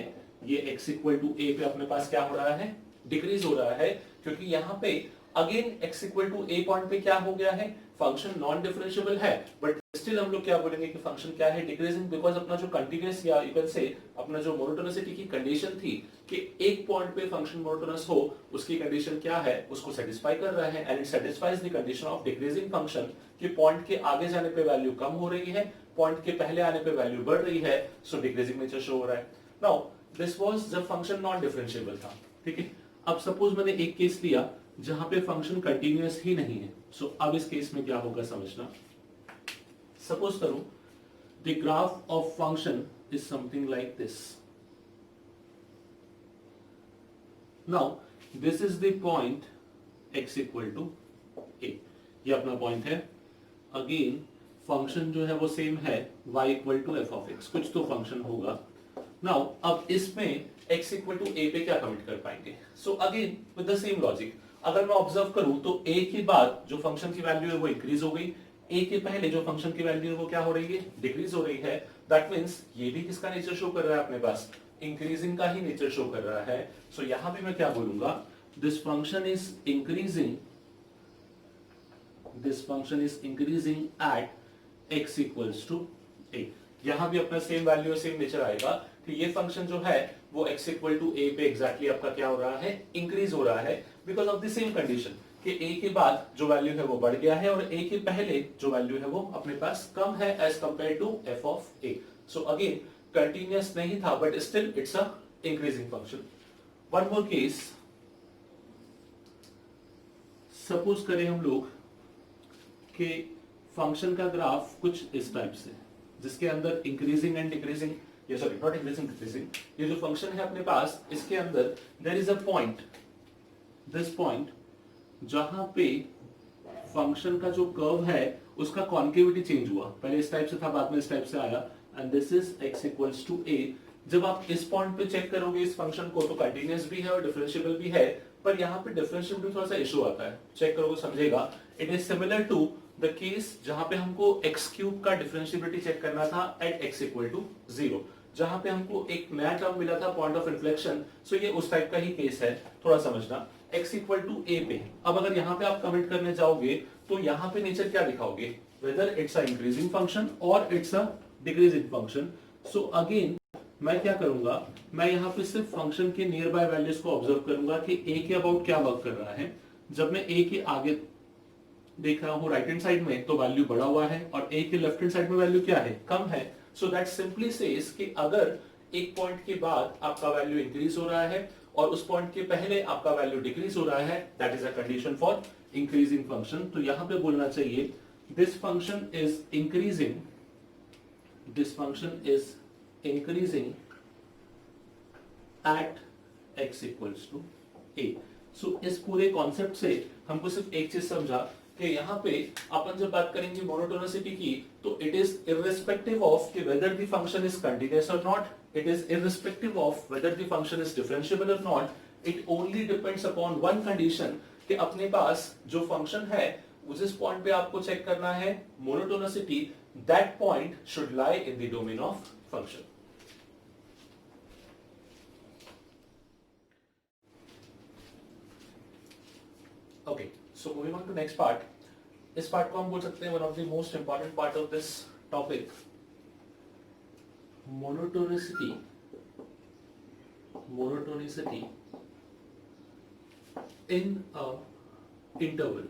[SPEAKER 1] ये x इक्वल टू a पे अपने पास क्या हो रहा है, डिक्रीज हो रहा है, क्योंकि यहाँ पे again x equal to a point पे क्या हो गया है, फंक्शन नॉन डिफरेंशिएबल है, बट स्टिल हम लोग क्या बोलेंगे कि फंक्शन क्या है, डिक्रीजिंग, बिकॉज अपना जो कंटीन्यूअस या यू कैन से अपना जो मोनोटोनिसिटी की कंडीशन थी कि एक पॉइंट पे फंक्शन मोनोटोनस हो, उसकी कंडीशन क्या है, उसको सेटिस्फाई कर रहा है, and it satisfies the condition of decreasing function कि पॉइंट के आगे जाने पे वैल्यू कम हो रही है, पॉइंट के पहले आने पे वैल्यू बढ़ रही है, सो डिक्रीजिंग नेचर शो हो रहा है। नाउ दिस वाज जब फंक्शन नॉन डिफरेंशिएबल था। ठीक है। अब सपोज मैंने एक केस लिया जहां पे फंक्शन कंटीन्यूअस ही नहीं है। सो अब इस केस में क्या होगा समझना। सपोज करो the graph of function is something like this. Now this is the point x equal to a, ये अपना पॉइंट है। अगेन फंक्शन जो है वो सेम है y equal to f of x, कुछ तो फंक्शन होगा। नाउ अब इसमें x इक्वल टू a पे क्या कमिट कर पाएंगे, so again with the same logic, अगर मैं ऑब्जर्व करूं तो a के बाद जो फंक्शन की वैल्यू है वो इंक्रीज हो गई, a के पहले जो फंक्शन की वैल्यू है वो क्या हो रही है, डिक्रीज हो रही है। दैट मींस ये भी किसका नेचर शो कर रहा है अपने पास, इंक्रीजिंग का ही नेचर शो कर रहा है। सो यहां भी मैं क्या बोलूंगा, this function is increasing, this function is increasing at x equals to a। यहां भी अपना सेम वैल्यू सेम नेचर आएगा कि ये फंक्शन जो है वो x इक्वल टू a पे एग्जैक्टली आपका क्या हो रहा है, इंक्रीज हो रहा है, because of the same condition कि a के बाद जो वैल्यू है वो बढ़ गया है और a के पहले जो वैल्यू है वो अपने पास कम है as compare to f of a। So again continuous नहीं था but still it's a increasing function. One more case, suppose करें हम लोग कि फंक्शन का ग्राफ कुछ इस टाइप से, जिसके अंदर इंक्रीजिंग एंड डिक्रीजिंग, ये सॉरी नॉट इंक्रीजिंग डिक्रीजिंग, ये जो फंक्शन है अपने पास इसके अंदर there is a point, this point जहां पे फंक्शन का जो कर्व है उसका कॉन्केविटी चेंज हुआ, पहले इस टाइप से था बाद में इस टाइप से आया, and this is x equals to a। जब आप इस पॉइंट पे चेक करोगे इस फंक्शन को तो कंटीन्यूअस भी है और डिफरेंशिएबल भी है, पर यहाँ पे डिफरेंशिएबिलिटी थोड़ा सा इशू आता है, चेक करोगे समझेगा। It is similar to the case जहां पे हमको x क्यूब का डिफरेंशिएबिलिटी चेक करना था एट x इक्वल टू 0, जहां पे हमको एक नया टर्म मिला था पॉइंट ऑफ इन्फ्लेक्शन। सो ये उस टाइप का ही केस है, थोड़ा समझना। x इक्वल टू a पे अब अगर यहाँ पे आप कमेंट करने जाओगे तो यहाँ पे नेचर क्या दिखाओगे, whether it's a increasing function और it's a decreasing function. So again मैं क्या करूंगा, मैं यहाँ पे सिर्फ फंक्शन के नियर बाय वैल्यूज को ऑब्जर्व करूंगा कि a के अबाउट क्या वर्क कर रहा है। जब मैं a के आगे देख रहा हूँ राइट हैंड साइड में तो वैल्यू बढ़ा हुआ है और a के लेफ्ट हैंड साइड में वैल्यू क्या है, कम है। सो दैट सिंपली सेज कि अगर एक पॉइंट के बाद आपका वैल्यू इंक्रीज हो रहा है और उस पॉइंट के पहले आपका वैल्यू डिक्रीज हो रहा है, that is a condition for increasing function. तो यहां पे बोलना चाहिए this function is increasing, this function is increasing at x equals to a। So इस पूरे कॉन्सेप्ट से हमको सिर्फ एक चीज समझा कि यहाँ पे अपन जब बात करेंगे मोनोटोनिसिटी की तो इट इज इररिस्पेक्टिव ऑफ कि weather the function is continuous और not, it is irrespective of whether the function is differentiable or not, it only depends upon one condition कि अपने पास जो फंक्शन है जिस पॉइंट पे आपको चेक करना है monotonicity, that point should lie in the domain of function। Okay, so moving on to next part, इस पार्ट को हम बोल सकते हैं one of the most important part of this topic, monotonicity, monotonicity in a interval।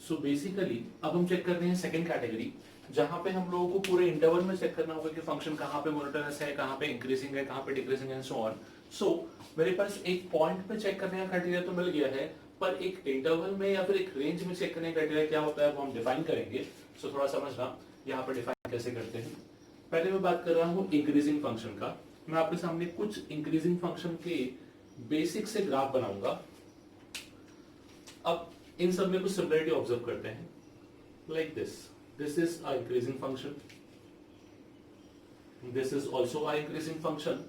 [SPEAKER 1] So basically अब हम check कर रहे हैं सेकेंड कैटेगरी, जहां पे हम लोगों को पूरे इंटरवल में चेक करना होगा कि फंक्शन कहां पे मोनोटोनस है, कहां पे इंक्रीजिंग है, कहां पे डिक्रीजिंग है, सो ऑन। सो मेरे पास एक पॉइंट पे चेक करने का क्राइटेरिया तो मिल गया है, पर एक इंटरवल में या फिर एक रेंज में चेक करने का क्राइटेरिया क्या होता है वो हम डिफाइन करेंगे। सो थोड़ा समझना यहाँ पे डिफाइन कैसे करते हैं। पहले मैं बात कर रहा हूँ इंक्रीजिंग फंक्शन का। मैं आपके सामने कुछ इंक्रीजिंग फंक्शन के बेसिक से ग्राफ बनाऊंगा। अब इन सब में कुछ सिमिलरिटी ऑब्जर्व करते हैं, like this is a increasing function, this is also a increasing function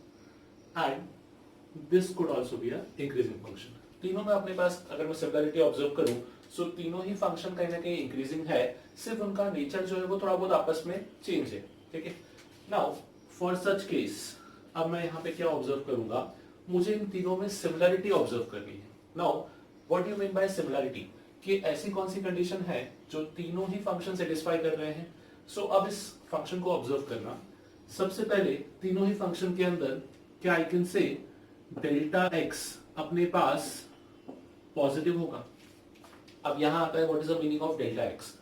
[SPEAKER 1] and this could also be a increasing function. तीनों में अपने पास अगर मैं सिमिलरिटी ऑब्जर्व करूं, सो तीनों ही फंक्शन कहीं ना कहीं इंक्रीजिंग है, सिर्फ उनका नेचर जो है वो थोड़ा बहुत आपस में चेंज है, ठीक है। नाउ फॉर सच केस अब मैं यहाँ पे क्या ऑब्जर्व करूंगा, मुझे इन तीनों में सिमिलरिटी ऑब्जर्व करनी है। Now what do you mean by similarity, कि ऐसी कौन सी कंडीशन है जो तीनों ही फंक्शन सेटिस्फाई कर रहे हैं। सो अब इस फंक्शन को ऑब्जर्व करना, सबसे पहले तीनों ही फंक्शन के अंदर क्या आई कैन से डेल्टा एक्स अपने पास पॉजिटिव होगा। अब यहां आता है what is the meaning of delta x.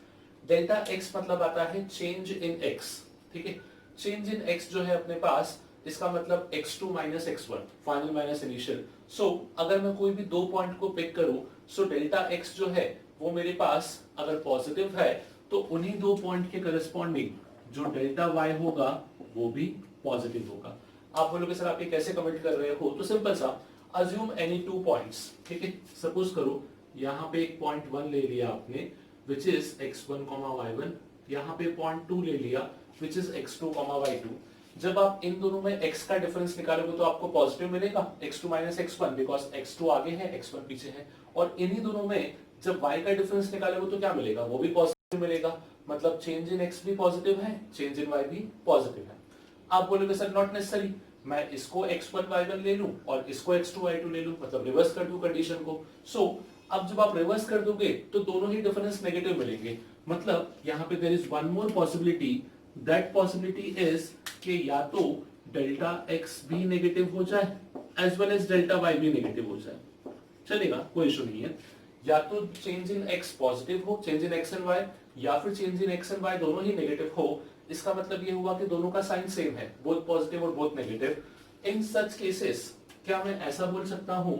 [SPEAKER 1] Delta x मतलब आता है चेंज इन एक्स, ठीक है। चेंज इन एक्स जो है अपने पास, इसका मतलब x2 minus x1 final minus initial. So अगर मैं कोई भी दो पॉइंट को पिक करूं, सो डेल्टा x जो है वो मेरे पास अगर पॉजिटिव है तो उन्हीं दो पॉइंट के करस्पॉन्डिंग जो डेल्टा y होगा वो भी पॉजिटिव होगा। आप बोलोगे सर आप ये कैसे कमेंट कर रहे हो, तो सिंपल सा, अज्यूम एनी टू पॉइंट्स, ठीक है। सपोज करो यहाँ पे एक पॉइंट 1 ले लिया आपने विच इज x1, y1, यहाँ पे पॉइंट 2 ले लिया विच इज x2, y2। जब आप इन दोनों में x का डिफरेंस निकालोगे तो आपको पॉजिटिव मिलेगा, x2 minus x1, because x2 आगे है x1 पीछे है। और इन्हीं दोनों में जब y का डिफरेंस निकालोगे तो क्या मिलेगा, वो भी पॉजिटिव मिलेगा। मतलब चेंज इन x भी पॉजिटिव है, चेंज इन y भी पॉजिटिव है। आप बोलोगे सर नॉट नेसेसरी, मैं इसको x1 y1 ले लूं और इसको x2 y2 ले लूं, मतलब रिवर्स कर दूं कंडीशन को। सो अब जब आप रिवर्स कर दोगे तो दोनों ही डिफरेंस नेगेटिव मिलेंगे। मतलब यहाँ पे there is one more possibility, that possibility is कि या तो डेल्टा एक्स भी नेगेटिव हो जाए as well as delta Y भी नेगेटिव हो जाए, चलेगा, कोई इशू नहीं है। या तो चेंज इन एक्स पॉजिटिव हो, change in X and Y, या फिर change in X and Y दोनों ही नेगेटिव हो। इसका मतलब ये हुआ कि दोनों का साइन सेम है, बोथ पॉजिटिव और बोथ नेगेटिव। इन सच केसेस क्या मैं ऐसा बोल सकता हूं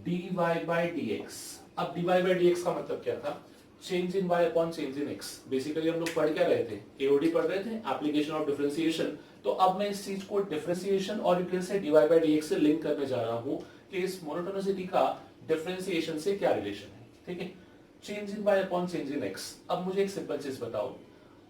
[SPEAKER 1] dy by dx। अब dy by dx का मतलब क्या था, change in y upon change in x। Basically हम लोग पढ़ क्या रहे थे, एओडी पढ़ रहे थे, एप्लीकेशन ऑफ डिफरेंशिएशन। तो अब मैं इस चीज को डिफरेंशिएशन और you can say dy by dx से लिंक करने जा रहा हूं कि इस मोनोटोनिसिटी का डिफरेंशिएशन से क्या रिलेशन है, ठीक है। Change in y upon change in x। अब मुझे एक सिंपल चीज बताओ,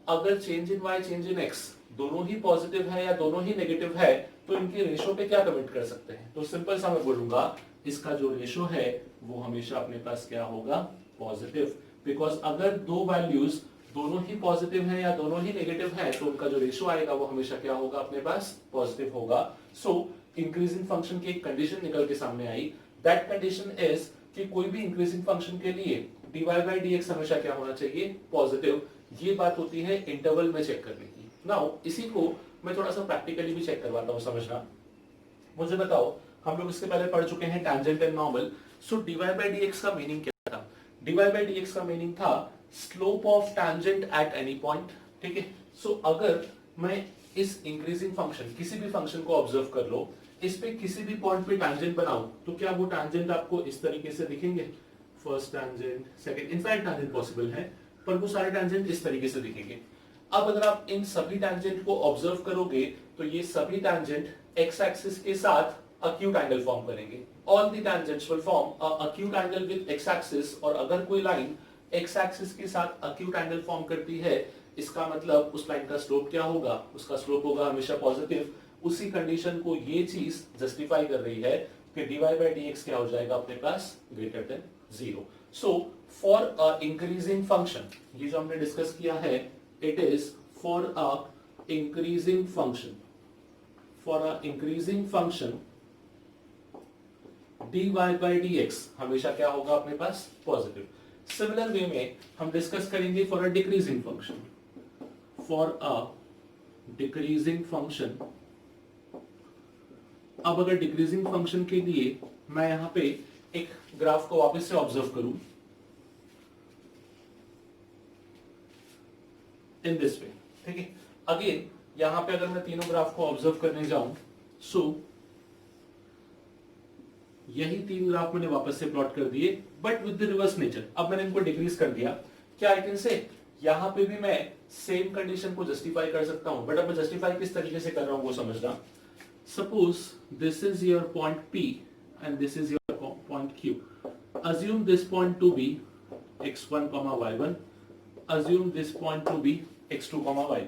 [SPEAKER 1] अगर change in y change in x दोनों ही पॉजिटिव है या दोनों ही नेगेटिव है तो इनके रेशो पे क्या कमेंट कर सकते हैं। तो सिंपल सा मैं बोलूंगा इसका जो रेशो है वो हमेशा अपने पास क्या होगा, पॉजिटिव। बिकॉज अगर दो वैल्यूज दोनों ही पॉजिटिव है या दोनों ही नेगेटिव है तो उनका जो रेशो आएगा वो हमेशा क्या होगा, अपने पास पॉजिटिव होगा। सो इंक्रीजिंग फंक्शन की एक कंडीशन निकल के सामने आई, दैट कंडीशन इज कि कोई भी इंक्रीजिंग फंक्शन के लिए dy by dx हमेशा क्या होना चाहिए, पॉजिटिव। ये बात होती है इंटरवल में चेक करने की। नाउ इसी को मैं थोड़ा सा प्रैक्टिकली भी चेक करवाता हूं, समझना। मुझे बताओ, हम लोग इसके पहले पढ़ चुके हैं tangent and normal. So dy by dx का मीनिंग क्या था, dy by dx का मीनिंग था slope of tangent at any point, ठीक है। सो अगर मैं इस इंक्रीजिंग फंक्शन किसी भी फंक्शन को ऑब्जर्व कर लो, इस पे किसी भी पॉइंट पे टैंजेंट बनाओ तो क्या वो टैंजेंट आपको इस तरीके से दिखेंगे, first tangent, second, in fact tangent possible है पर वो सारे टैंजेंट इस तरीके से दिखेंगे। अब अगर आप इन सभी टैंजेंट को ऑब्जर्व करोगे तो ये सभी टैंजेंट एक्स एक्सिस के साथ acute angle फॉर्म करेंगे। all the tangents will form a acute angle with x axis। और अगर कोई लाइन x axis के साथ acute angle फॉर्म करती है, इसका मतलब उस लाइन का स्लोप क्या होगा, उसका स्लोप होगा हमेशा पॉजिटिव। उसी कंडीशन को ये चीज जस्टिफाई कर रही है कि dy by dx क्या हो जाएगा अपने पास, greater than 0। So for a increasing function, ये जो हमने डिस्कस किया है, it is for a increasing function, for a increasing function dy by dx हमेशा क्या होगा अपने पास, पॉजिटिव। सिमिलर वे में हम डिस्कस करेंगे for a decreasing function, for a decreasing function. अब अगर डिक्रीजिंग फंक्शन के लिए मैं यहां पे एक ग्राफ को वापस से ऑब्जर्व करूं, इन दिस वे, ठीक है। अगेन यहां पे अगर मैं तीनों ग्राफ को ऑब्जर्व करने जाऊं, सो यही तीन ग्राफ मैंने वापस से प्लॉट कर दिए, but with the reverse nature. अब मैंने इनको डिक्रीज कर दिया। क्या आई कैन से यहां पे भी मैं सेम कंडीशन को जस्टिफाई कर सकता हूं, बट अब मैं जस्टिफाई किस तरीके से कर रहा हूं वो समझना। Suppose this is your point P and this is your point Q। assume this point to be x1, y1, assume this point to be x2, y2।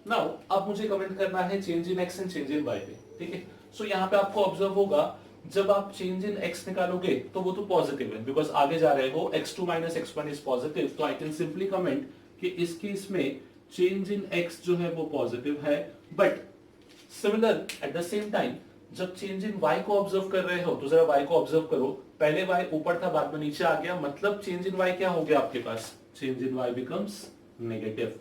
[SPEAKER 1] Now अब मुझे कमेंट करना है change in x and change in y पे, ठीक है। सो यहाँ पे आपको ऑब्जर्व होगा जब आप चेंज इन x निकालोगे तो वो तो पॉजिटिव है, बिकॉज आगे जा रहे हो, x2 minus x1 is positive, तो आई कैन सिंपली कमेंट कि इस केस में चेंज इन x जो है वो पॉजिटिव है। But similar at the same time जब चेंज इन y को ऑब्जर्व कर रहे हो तो जरा y को ऑब्जर्व करो, पहले y ऊपर था बाद में नीचे आ गया, मतलब चेंज इन y क्या हो गया आपके पास, change in y becomes negative.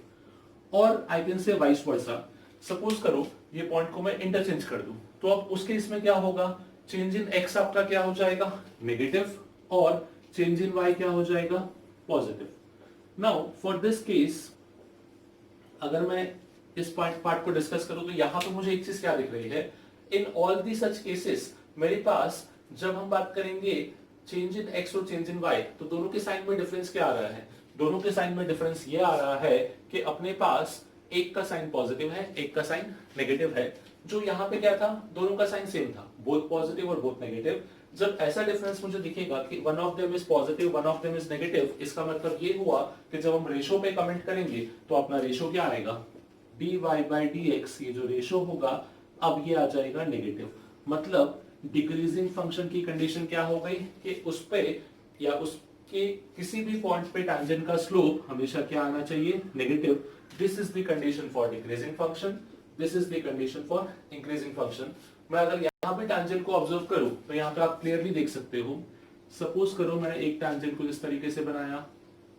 [SPEAKER 1] और I can say vice versa. Suppose करो ये पॉइंट को मैं इंटरचेंज कर दूं, तो अब उस केस में क्या होगा, चेंज इन x आपका क्या हो जाएगा, नेगेटिव, और चेंज इन y क्या हो जाएगा, positive. Now for this case अगर मैं इस पार्ट को डिस्कस करूं तो यहां पे मुझे एक चीज क्या दिख रही है, in all the such cases मेरे पास जब हम बात करेंगे चेंज इन x और चेंज इन y, तो दोनों के साइन में डिफरेंस क्या आ रहा है, दोनों के साइन में डिफरेंस ये आ रहा है कि अपने पास एक का साइन पॉजिटिव है, एक का साइन नेगेटिव है। जो यहाँ पे क्या था, दोनों का साइन सेम था, बोथ पॉजिटिव और बोथ नेगेटिव। जब ऐसा डिफरेंस मुझे दिखेगा कि one of them is positive, one of them is negative, इसका मतलब ये हुआ कि जब हम रेशो पे कमेंट करेंगे तो अपना रेशो क्या आएगा, dy by dx, ये जो रेशो होगा अब ये आ जाएगा नेगेटिव। मतलब डिक्रीजिंग फंक्शन की कंडीशन क्या हो गई कि उस पे या उसके किसी भी पॉइंट पे टैंजेंट का स्लोप हमेशा क्या आना चाहिए, negative. This is the condition for decreasing function, this is the condition for increasing function. मैं अगर यहाँ पे टैंजेंट को ऑब्जर्व करूं तो यहाँ पे आप क्लियरली देख सकते हो। सपोज करो मैंने एक टैंजेंट को इस तरीके से बनाया,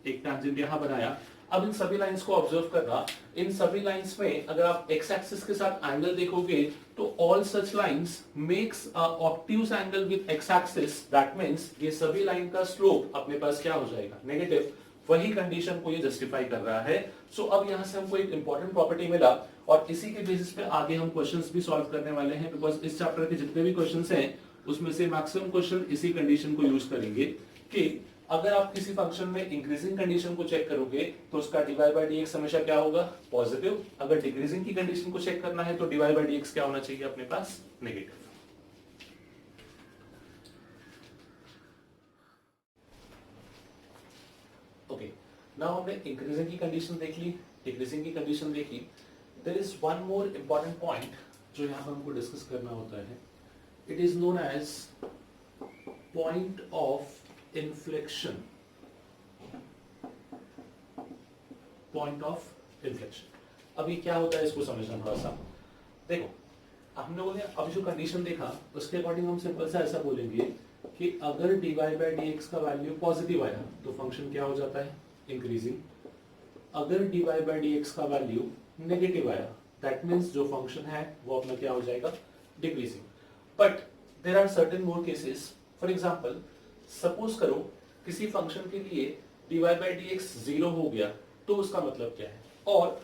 [SPEAKER 1] एक टैंजेंट यहाँ बनाया। अब इन सभी लाइंस को ऑब्जर्व करना, इन सभी लाइंस में अगर आप एक्स एक्सिस के साथ एंगल देखोगे तो all such lines makes a obtuse angle with x axis, that means ये सभी लाइन का स्लोप अपने पास क्या हो जाएगा, नेगेटिव। वही कंडीशन को ये जस्टिफाई कर रहा है। सो अब यहां से हमको एक इंपॉर्टेंट प्रॉपर्टी मिला और इसी के बेसिस पे आगे हम क्वेश्चंस भी सॉल्व करने वाले हैं, बिकॉज इस चैप्टर के जितने भी क्वेश्चंस हैं उसमें से मैक्सिमम क्वेश्चन इसी कंडीशन को यूज करेंगे कि अगर आप किसी फंक्शन में इंक्रीजिंग कंडीशन को चेक करोगे तो उसका dy by dx हमेशा क्या होगा, पॉजिटिव। अगर डिक्रीजिंग की कंडीशन को चेक करना है तो dy by dx क्या होना चाहिए अपने पास, नेगेटिव। ओके, नाउ हमने इंक्रीजिंग की कंडीशन देख ली, डिक्रीजिंग की कंडीशन देख ली। There is one more important point जो यहां पर हमको डिस्कस करना होता है। It is known as point of inflection, point of inflection. अभी क्या होता है इसको समझना थोड़ा सा। देखो हम लोगों ने अभी जो कंडीशन देखा उसके अकॉर्डिंग हम सिंपल सा ऐसा बोलेंगे कि अगर dy by dx का वैल्यू पॉजिटिव आया तो फंक्शन क्या हो जाता है, इंक्रीजिंग। अगर dy by dx का वैल्यू नेगेटिव आया दैट मींस जो फंक्शन है वो अपना क्या हो जाएगा, decreasing. But there are certain more cases. For example suppose करो किसी फंक्शन के लिए dy by dx 0 हो गया तो उसका मतलब क्या है। और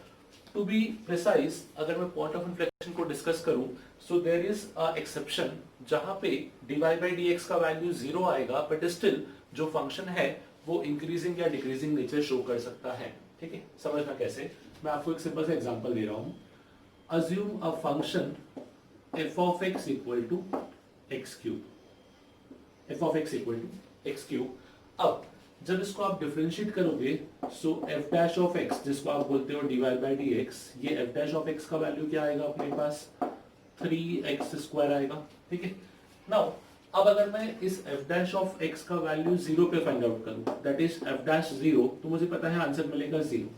[SPEAKER 1] टू बी प्रिसाइज अगर मैं पॉइंट ऑफ इन्फ्लेक्शन को डिस्कस करूं, so there is a exception जहां पे dy by dx का वैल्यू 0 आएगा बट स्टिल जो फंक्शन है वो इंक्रीजिंग या डिक्रीजिंग नेचर शो कर सकता है। ठीक है, समझना कैसे, मैं आपको एक सिंपल सा एग्जांपल दे रहा हूं। Assume a function f of x equal to x cube, f of x equal to x cube. अब जब इसको आप डिफरेंशिएट करोगे so f dash of x जिसको आप बोलते हो dy by dx, ये f डैश ऑफ x का वैल्यू क्या आएगा अपने पास, 3x स्क्वायर आएगा। ठीक है, नाउ अब अगर मैं इस f डैश ऑफ x का वैल्यू 0 पे फाइंड आउट करूं, दैट इज f डैश 0, तो मुझे पता है आंसर मिलेगा 0।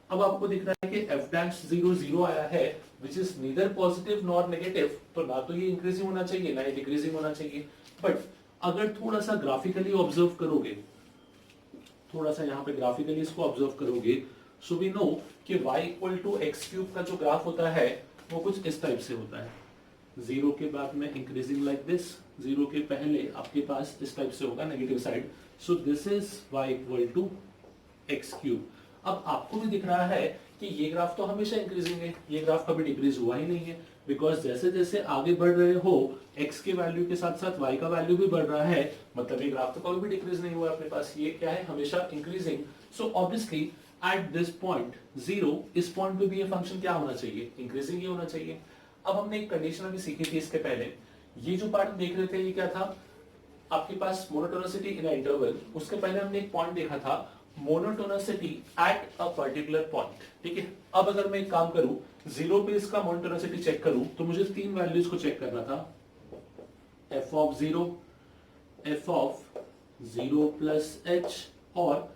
[SPEAKER 1] अब आपको दिख रहा है कि f डैश 0 0 आया है which is neither positive nor negative, तो ना तो ये इंक्रीजिंग होना चाहिए ना ये डिक्रीजिंग होना चाहिए। बट अगर थोड़ा सा ग्राफिकली ऑब्जर्व करोगे, थोड़ा सा यहाँ पे ग्राफिकली इसको ऑब्जर्व करोगे, सो वी नो कि y equal to x cube का जो ग्राफ होता है वो कुछ इस टाइप से होता है। 0 के बाद में इंक्रीजिंग लाइक दिस, 0 के पहले आपके पास इस टाइप से होगा negative side. So this is y equal to x cube. अब आपको भी दिख रहा है कि ये ग्राफ तो हमेशा इंक्रीजिंग है, ये ग्राफ कभी डिक्रीज हुआ ही नहीं है, बिकॉज जैसे जैसे आगे बढ़ रहे हो x के वैल्यू के साथ साथ y का वैल्यू भी बढ़ रहा है, मतलब ये ग्राफ तो कभी भी डिक्रीज नहीं हुआ अपने पास, ये क्या है हमेशा increasing. So obviously at this point 0, इस पॉइंट पे भी ये फंक्शन क्या होना चाहिए, इंक्रीजिंग ही होना चाहिए। अब हमने एक कंडीशन अभी सीखी थी इसके पहले, ये जो पार्ट देख रहे थे ये क्या था, आपके पास मोनोटोनिसिटी इन इंटरवल, उसके पहले हमने एक पॉइंट देखा था monotonicity at a particular point, ठीक है। अब अगर मैं एक काम करूं, 0 पे इसका मोनोटोनिसिटी चेक करूं, तो मुझे 3 वैल्यूज को चेक करना था, f of 0, f of 0 plus h और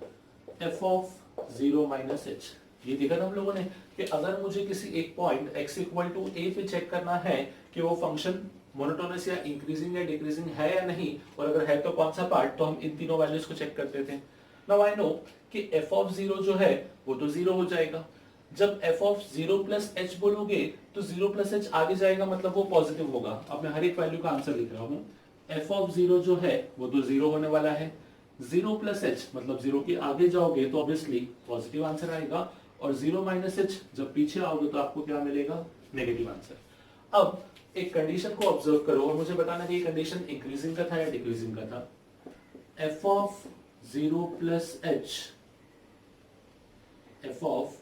[SPEAKER 1] f ऑफ 0 माइनस h। ये देखा था हम लोगों ने कि अगर मुझे किसी एक point x equal to a पे चेक करना है कि वो फंक्शन मोनोटोनस या इंक्रीजिंग या डिक्रीजिंग है या नहीं, और अगर है तो कौन सा पार्ट, तो हम इन तीनों वैल्यूज को चेक करते थे। नाउ आई नो कि f ऑफ 0 जो है वो तो 0 हो जाएगा, जब f ऑफ 0 प्लस h बोलोगे तो 0 प्लस h आगे जाएगा, मतलब वो पॉजिटिव होगा। अब मैं हर एक वैल्यू का आंसर लिख रहा हूँ, f ऑफ 0 जो है वो तो 0 होने वाला है, 0 प्लस h मतलब 0 के आगे जाओगे तो ऑब्वियसली पॉजिटिव आंसर आएगा, और 0 माइनस h जब पीछे आओगे तो आपको क्या मिलेगा, नेगेटिव आंसर। अब एक कंडीशन को ऑब्जर्व करो और मुझे बताना कि ये कंडीशन इंक्रीजिंग का था या डिक्रीजिंग का था। f of 0 plus h, f of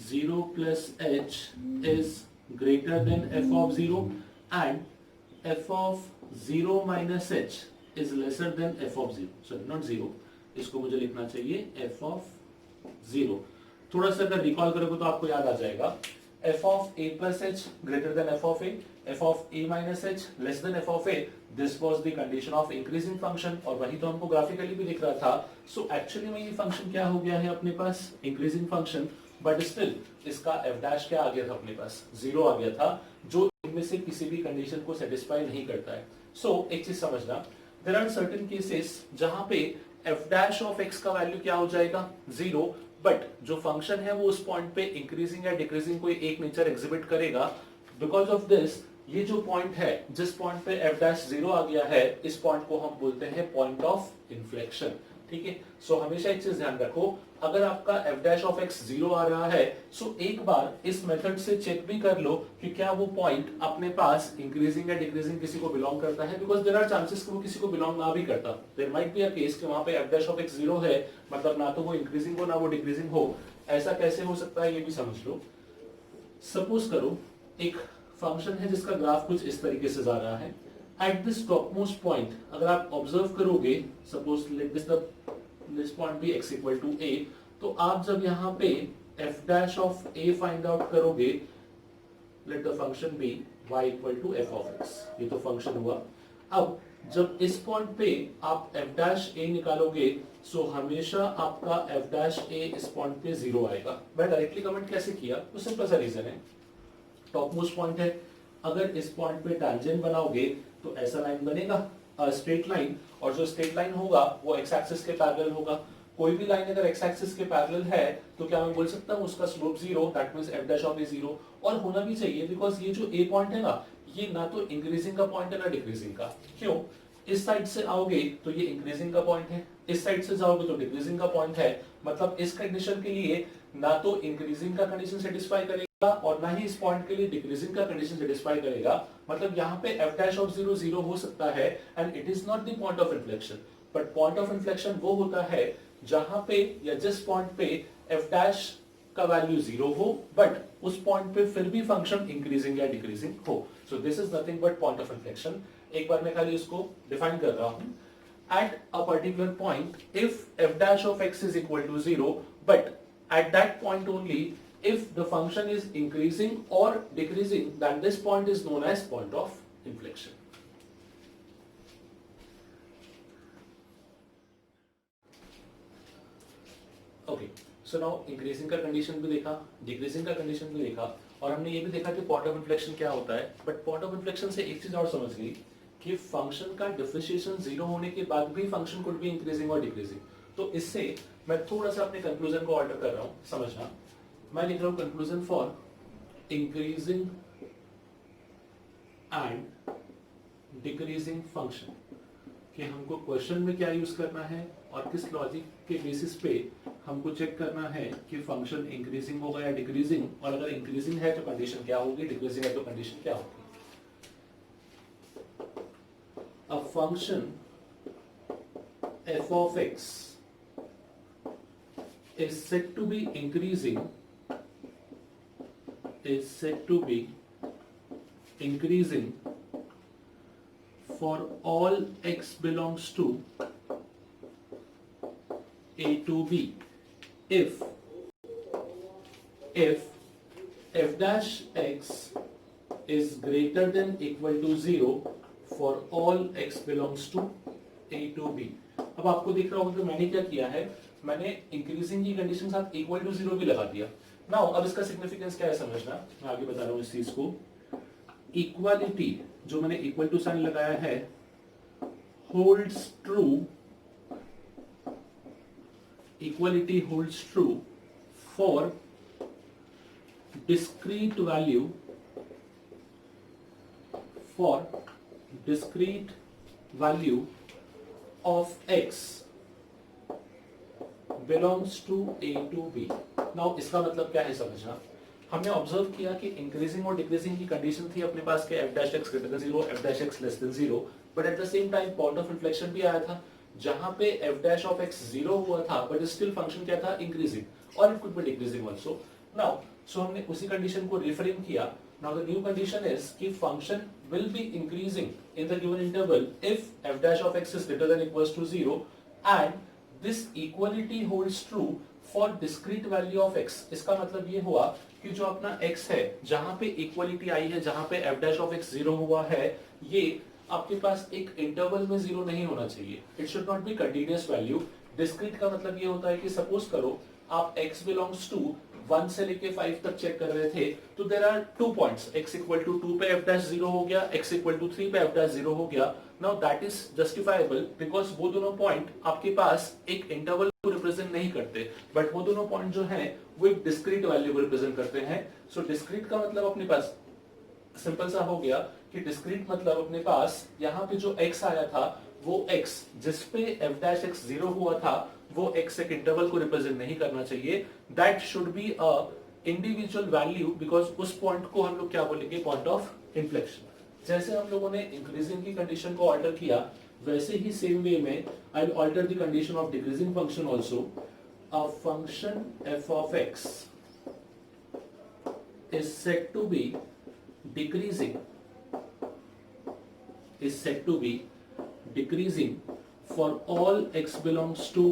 [SPEAKER 1] 0 plus h is greater than f of 0 and f of 0 minus h is lesser than f of 0, sorry not 0, इसको मुझे लिखना चाहिए f of 0। थोड़ा सा अगर रिकॉल करोगे तो आपको याद आ जाएगा, f of a plus h greater than f of a, f of a minus h less than f of a, this was the condition of increasing function, और वही तो हमको ग्राफिकली भी दिख रहा था। सो एक्चुअली में ये फंक्शन क्या हो गया है अपने पास, इंक्रीजिंग फंक्शन, बट स्टिल इसका f डैश क्या आ गया था अपने पास, 0 आ गया था, जो इनमें से किसी भी कंडीशन को सेटिस्फाई नहीं करता है। सो एक चीज समझना, देयर आर सर्टेन केसेस जहां पे f डैश ऑफ x का वैल्यू क्या हो जाएगा, 0, बट जो फंक्शन है वो उस पॉइंट पे इंक्रीजिंग या डिक्रीजिंग कोई एक नेचर एग्जिबिट करेगा। बिकॉज ऑफ दिस, ये जो पॉइंट है जिस पॉइंट पे f डैश 0 आ गया है, इस पॉइंट को हम बोलते हैं पॉइंट ऑफ इन्फ्लेक्शन, ठीक है। सो हमेशा एक चीज ध्यान रखो, अगर आपका f डैश ऑफ x 0 आ रहा है, सो एक बार इस मेथड से चेक भी कर लो कि क्या वो पॉइंट अपने पास इंक्रीजिंग या डिक्रीजिंग किसी को बिलोंग करता है, बिकॉज देयर आर चांसेस कि वो किसी को बिलोंग ना भी करता। There might be a case कि वहां पे f डैश ऑफ x 0 है, मतलब ना तो वो इंक्रीजिंग हो ना वो डिक्रीजिंग हो। ऐसा कैसे हो सकता है ये भी समझ लो। सपोज करो एक फंक्शन है जिसका ग्राफ कुछ इस तरीके से जा रहा है, एट दिस टॉपमोस्ट पॉइंट अगर आप ऑब्जर्व करोगे, suppose let this point be x equal to a, तो आप जब यहाँ पे f dash of a find out करोगे, let the function be y equal to f of x, ये तो फंक्शन हुआ। अब जब इस पॉइंट पे आप f डैश a निकालोगे, सो हमेशा आपका f डैश a इस पॉइंट पे 0 आएगा। मैं डायरेक्टली कमेंट कैसे किया, तो सिंपल सा रीजन है, टॉप मोस्ट पॉइंट है, अगर इस पॉइंट पे टैंजेंट बनाओगे तो ऐसा लाइन बनेगा, स्ट्रेट लाइन, और जो स्ट्रेट लाइन होगा वो एक्स एक्सिस के पैरेलल होगा। कोई भी लाइन अगर एक्स एक्सिस के पैरेलल है तो क्या मैं बोल सकता हूँ उसका slope 0, that means f dash of a 0, और होना भी चाहिए, बिकॉज ये जो a पॉइंट है ना, ये ना तो इंक्रीजिंग का पॉइंट है ना डिक्रीजिंग का। क्यों, इस साइड से आओगे तो ये इंक्रीजिंग का पॉइंट है, इस साइड से जाओगे तो डिक्रीजिंग का पॉइंट है, मतलब इस कंडीशन के लिए ना तो इंक्रीजिंग का कंडीशन सेटिस्फाई करेगा और ना ही इस पॉइंट के लिए डिक्रीजिंग का कंडीशन सेटिस्फाई करेगा। मतलब यहाँ पे f डैश ऑफ 0 0 हो सकता है, and it is not the point of inflection, but point of inflection वो होता है जहां पे या जिस पॉइंट पे f डैश का वैल्यू 0 हो, बट उस पॉइंट पे फिर भी फंक्शन इंक्रीजिंग या डिक्रीजिंग हो। सो this is nothing but point of inflection. एक बार मैं खाली इसको डिफाइन कर रहा हूं, at a particular point if f dash of x is equal to 0, but at that point only if the function is increasing or decreasing, then this point is known as point of inflection. Okay, so now increasing का condition भी देखा, decreasing का condition भी देखा, और हमने ये भी देखा कि point of inflection क्या होता है। but point of inflection से एक चीज और समझ गई कि फंक्शन का डिफरेंशिएशन 0 होने के बाद भी फंक्शन कुड बी इंक्रीजिंग और डिक्रीजिंग। तो इससे मैं थोड़ा सा अपने कंक्लूजन को ऑल्टर कर रहा हूं, समझना। मैं लिख रहा हूं conclusion for increasing and decreasing function. कि हमको क्वेश्चन में क्या यूज करना है और किस लॉजिक के बेसिस पे हमको चेक करना है कि फंक्शन इंक्रीजिंग होगा या डिक्रीजिंग, और अगर इंक्रीजिंग है तो कंडीशन क्या होगी, डिक्रीजिंग है तो कंडीशन क्या होगी। अ function f of x is said to be increasing for all x belongs to a to b if f dash x is greater than equal to 0 for all x belongs to a to b। अब आपको दिख रहा होगा कि मैंने क्या किया है, मैंने इंक्रीजिंग की कंडीशन साथ इक्वल टू 0 भी लगा दिया। नाउ अब इसका सिग्निफिकेंस क्या है समझना, मैं आगे बता रहा हूं इस चीज को। इक्वालिटी जो मैंने इक्वल टू साइन लगाया है holds true, equality holds true for discrete value of x belongs to a to b। Now इसका मतलब क्या है समझना, हमने ऑब्जर्व किया कि इंक्रीजिंग और डिक्रीजिंग की कंडीशन थी अपने पास के f dash x greater than 0, f dash x less than 0, but at the same time point of inflection भी आया था जहां पे f dash of x 0 हुआ था बट स्टिल फंक्शन क्या था, इंक्रीजिंग, और it could be decreasing also. Now so हमने उसी कंडीशन को रिफ्रेम किया। Now the new condition is कि function will be increasing in the given interval if f dash of x is greater than equals to 0 and this equality holds true for discrete value of x। इसका मतलब ये हुआ कि जो अपना x है जहां पे इक्वालिटी आई है, जहां पे f dash of x 0 हुआ है, ये आपके पास एक इंटरवल में 0 नहीं होना चाहिए, it should not be continuous value. Discrete का मतलब ये होता है कि सपोज करो आप x बिलोंग्स टू 1 से लेके 5 तक चेक कर रहे थे, तो there are 2 points, x equal to 2 पे f dash 0 हो गया, x इक्वल टू 3 पे f dash 0 हो गया। Now that is justifiable because वो दोनों पॉइंट आपके पास एक इंटरवल को रिप्रेजेंट नहीं करते, बट वो दोनों पॉइंट जो हैं वो एक डिस्क्रीट वैल्यू को रिप्रेजेंट करते हैं। सो डिस्क्रीट का मतलब अपने पास सिंपल सा हो गया कि डिस्क्रीट मतलब अपने पास यहाँ पे जो x आया था वो x जिस पे f dash x 0 हुआ था वो x एक इंटरवल को रिप्रेजेंट नहीं करना चाहिए, that should be a individual value because उस पॉइंट को हम लोग क्या बोलेंगे, पॉइंट ऑफ इन्फ्लेक्शन। जैसे हम लोगों ने इंक्रीजिंग की कंडीशन को ऑल्टर किया वैसे ही सेम वे में I will alter the condition of decreasing function also. A function f of x is said to be decreasing for all x belongs to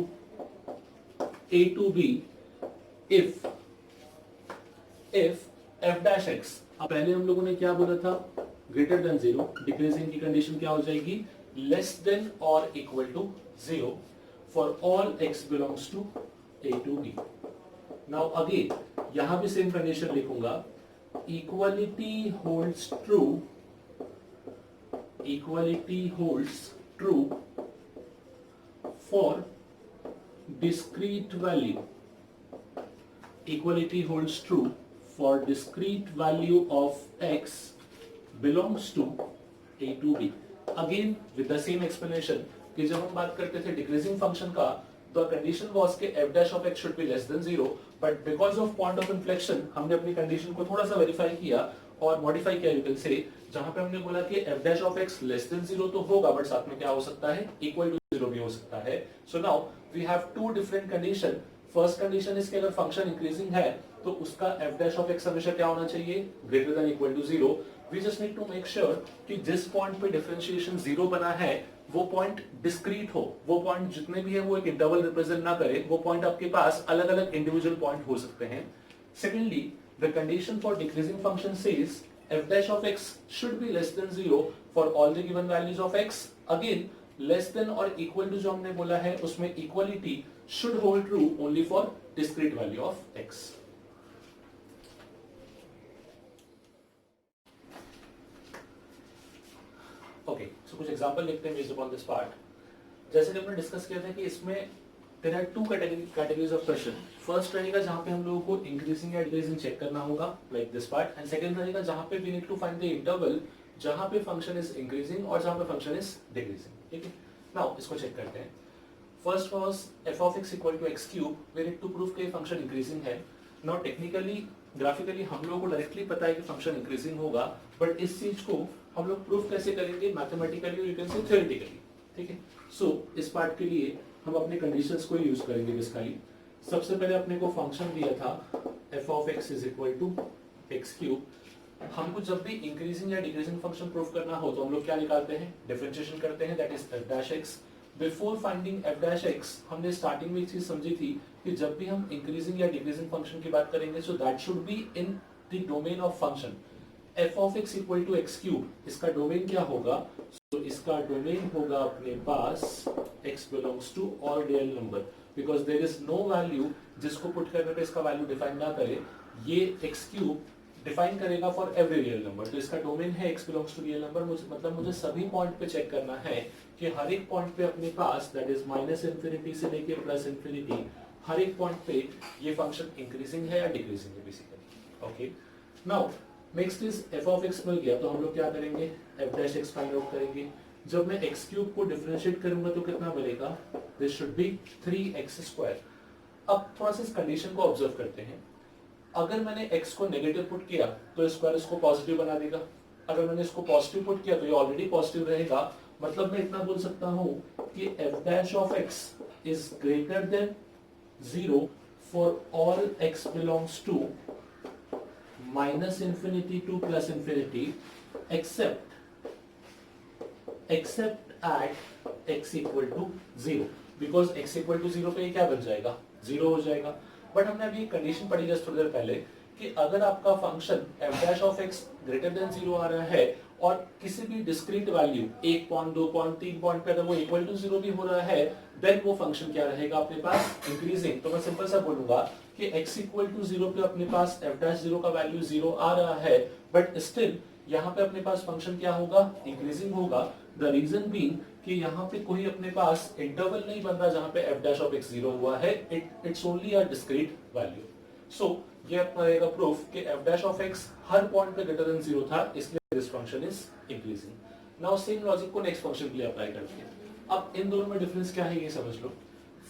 [SPEAKER 1] a to b if f dash x, अब पहले हम लोगों ने क्या बोला था, greater than 0, decreasing की condition क्या हो जाएगी, लेस देन और equal to 0 for all x belongs to a to b। Now again यहां भी सेम कंडीशन लिखूंगा, equality holds true for discrete value, equality holds true for discrete value of x belongs to a to b। Again with the same explanation कि जब हम बात करते थे decreasing function का, the condition was कि f dash of x should be less than 0, but because of point of inflection हमने अपनी कंडीशन को थोड़ा सा वेरीफाई किया और मॉडिफाई किया, यू कैन से, जहां पे हमने बोला कि f dash of x less than 0 तो होगा बट साथ में क्या हो सकता है, इक्वल टू 0 भी हो सकता है। So now we have two different condition. First condition is कि अगर फंक्शन इंक्रीजिंग है तो उसका f dash of x हमेशा क्या होना चाहिए, greater than equal to 0। We just need to make sure कि जिस पॉइंट पे डिफरेंशिएशन 0 बना है वो पॉइंट डिस्क्रीट हो, वो पॉइंट जितने भी है वो एक इंटरवल रिप्रेजेंट ना करे, वो पॉइंट आपके पास अलग अलग इंडिविजुअल पॉइंट हो सकते हैं। Secondly the condition for decreasing function says f dash of x should be less than 0 for all the given values of x। Again less than और equal to जो हमने बोला है उसमें equality should hold true only for discrete value of x। Okay so कुछ example लिखते हैं based upon this part. जैसे कि हमने डिस्कस किया था कि इसमें there are two categories of question. First रहेगा जहां पे हम लोगों को इंक्रीजिंग या डिक्रीजिंग चेक करना होगा like this part, and second रहेगा जहां पे we need to find the interval जहां पे फंक्शन इज इंक्रीजिंग और जहां पे फंक्शन इज डिक्रीजिंग। ठीक है, नाउ इसको चेक करते हैं। First was f of x equal to x cube, we need to prove कि फंक्शन इंक्रीजिंग है। नाउ टेक्निकली ग्राफिकली हम लोगों को डायरेक्टली पता है कि फंक्शन इंक्रीजिंग होगा, बट इस चीज को हम लोग प्रूफ कैसे करेंगे, mathematically, you can say theoretically. ठीक है, सो इस पार्ट के लिए हम अपने कंडीशंस को यूज करेंगे बेसिकली। सबसे पहले अपने को फंक्शन दिया था f of x is equal to x cube। हमको जब भी इंक्रीजिंग या डिक्रीजिंग फंक्शन प्रूफ करना हो तो हम लोग क्या निकालते हैं, डिफरेंशिएशन करते हैं, that is f dash x। Before finding f dash x हमने स्टार्टिंग में एक चीज समझी थी कि जब भी हम इंक्रीजिंग या डिक्रीजिंग फंक्शन की बात करेंगे so that should be in the domain of function. f of x equal to x cube, इसका डोमेन क्या होगा, तो इसका डोमेन होगा अपने पास x belongs to all real number, because there is no value जिसको पुट करने पे इसका वैल्यू डिफाइन ना करे, ये x क्यूब डिफाइन करेगा फॉर एवरी रियल नंबर। तो इसका डोमेन है x belongs to real number, मतलब मुझे सभी पॉइंट पे चेक करना है कि हर एक पॉइंट पे अपने पास दैट इज माइनस इंफिनिटी से लेके प्लस इंफिनिटी, हर एक पॉइंट पे ये फंक्शन इंक्रीजिंग है या डिक्रीजिंग है basically. Okay, now next is f of x मिल गया तो हम लोग क्या करेंगे, f dash x find out करेंगे। जब मैं x क्यूब को डिफरेंशिएट करूंगा तो कितना मिलेगा, this should be 3x square. अब थोड़ा सा इस कंडीशन को ऑब्जर्व करते हैं। अगर मैंने x को नेगेटिव पुट किया तो स्क्वायर इसको पॉजिटिव बना देगा, अगर मैंने इसको पॉजिटिव पुट किया तो ये ऑलरेडी पॉजिटिव रहेगा, मतलब मैं इतना बोल सकता हूं कि f dash of x is greater than 0 for all x belongs to minus infinity to plus infinity except at x equal to 0, because x equal to 0 पे ये क्या बन जाएगा, 0 हो जाएगा। बट हमने अभी कंडीशन पढ़ी जस्ट थोड़ी देर पहले कि अगर आपका function f dash of x greater than 0 आ रहा है और किसी भी discrete value 1 point 2 point 3 point पे अगर वो इक्वल टू 0 भी हो रहा है, देन वो फंक्शन क्या रहेगा अपने पास, इंक्रीजिंग। तो मैं सिंपल सा बोलूंगा कि x इक्वल टू 0 पे अपने पास f dash 0 का वैल्यू 0 आ रहा है, बट स्टिल यहाँ पे अपने पास फंक्शन क्या होगा, इंक्रीजिंग होगा। द रीजन बीइंग कि यहाँ पे कोई अपने पास इंटरवल नहीं बन रहा जहाँ पे f dash of x 0 हुआ है, it's only a discrete value. So ये अपना रहेगा प्रूफ कि f dash of x हर पॉइंट पे ग्रेटर देन 0 था, इसलिए this function is increasing. Now same logic को नेक्स्ट फंक्शन के लिए अप्लाई करते हैं। अब इन दोनों में डिफरेंस क्या है ये समझ लो।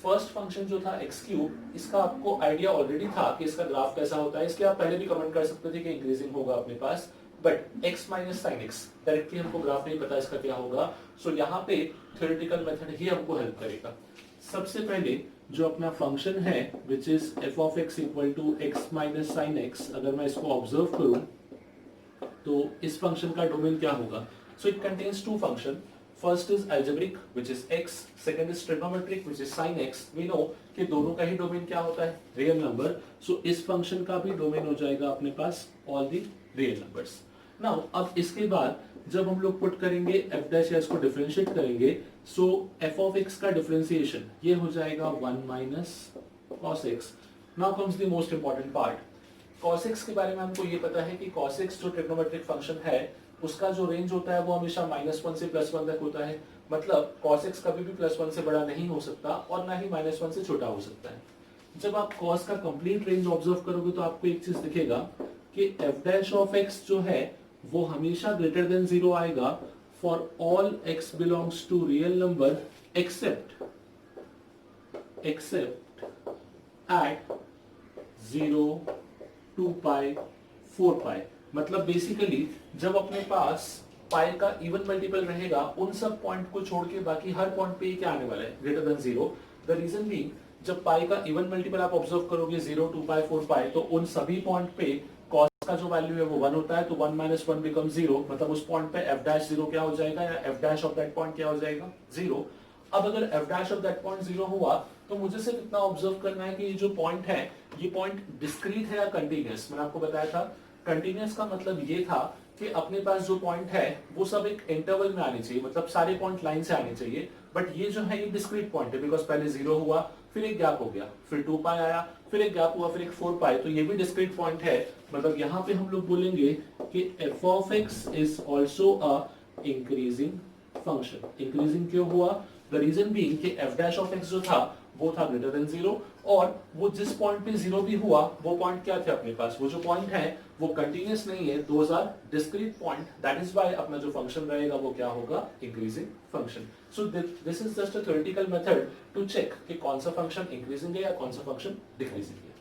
[SPEAKER 1] फर्स्ट फंक्शन जो था x क्यूब, इसका आपको आइडिया ऑलरेडी था कि इसका ग्राफ कैसा होता है, इसके आप पहले भी कमेंट कर सकते थे कि इंक्रीजिंग होगा अपने पास, but x minus sine x directly हमको ग्राफ नहीं पता इसका क्या होगा, सो यहाँ पे थ्योरेटिकल मेथड ही हमको हेल्प करेगा। सबसे पहले जो अपना फंक्शन है which is f of x equal to x minus sine x, अगर मैं इसको ऑब्जर्व करूं तो इस फंक्शन का डोमेन क्या होगा, so it contains two function. First is algebraic which is x, second is trigonometric which is sine x। We know कि दोनों का ही डोमेन क्या होता है, रियल नंबर, सो इस फंक्शन का भी डोमेन हो जाएगा अपने पास all the real numbers. Now अब इसके बाद जब हम लोग पुट करेंगे f dash या इसको डिफरेंशिएट करेंगे, सो f of x का डिफरेंशिएशन ये हो जाएगा 1 minus cos x। Now comes the most important part. cos x के बारे में हमको ये पता है कि cos x जो ट्रिग्नोमेट्रिक फंक्शन है उसका जो रेंज होता है वो हमेशा -1 से +1 तक होता है, मतलब cos x कभी भी +1 से बड़ा नहीं हो सकता और ना ही -1 से छोटा हो सकता है। जब आप cos का कंप्लीट रेंज ऑब्जर्व करोगे तो आपको एक चीज दिखेगा कि f dash of x जो है वो हमेशा ग्रेटर देन 0 आएगा for all x belongs to real number except at 0, 2 pi, 4 pi. मतलब बेसिकली जब अपने पास पाई का इवन मल्टीपल रहेगा उन सब पॉइंट को छोड़ के बाकी हर पॉइंट पे क्या आने वाला है, ग्रेटर देन 0। द रीजन भी जब पाई का इवन मल्टीपल आप ऑब्जर्व करोगे 0, 2 पाई, 4 पाई, तो उन सभी पॉइंट पे cos का जो वैल्यू है वो 1 होता है, तो 1 माइनस 1 बिकम 0, मतलब उस पॉइंट पे f dash 0 क्या हो जाएगा, या f dash of that point क्या हो जाएगा, 0। अब अगर f dash of that point 0 हुआ तो मुझे सिर्फ इतना ऑब्जर्व करना है कि ये जो पॉइंट है ये पॉइंट डिस्क्रीट है या कंटीन्यूअस। मैंने आपको बताया था कंटीन्यूअस का मतलब ये था कि अपने पास जो पॉइंट है वो सब एक इंटरवल में आने चाहिए, मतलब सारे पॉइंट लाइन से आने चाहिए, बट ये जो है ये डिस्क्रीट पॉइंट है, बिकॉज पहले 0 हुआ, फिर एक गैप हो गया, फिर 2 पाई आया, फिर एक गैप हुआ, फिर एक 4 पाई, तो ये भी डिस्क्रीट पॉइंट है। मतलब यहाँ पे हम लोग बोलेंगे कि f of x is also a increasing function. Increasing क्यों हुआ, द रीजन बीइंग कि f dash of x जो था वो था ग्रेटर देन 0, और वो जिस पॉइंट पे 0 भी हुआ वो पॉइंट क्या थे अपने पास, वो जो पॉइंट है वो कंटिन्यूअस नहीं है, those are discrete point, that is why अपना जो फंक्शन रहेगा वो क्या होगा, increasing function. So this is just a theoretical method to check कि कौन सा फंक्शन इंक्रीजिंग है या कौन सा फंक्शन डिक्रीजिंग है.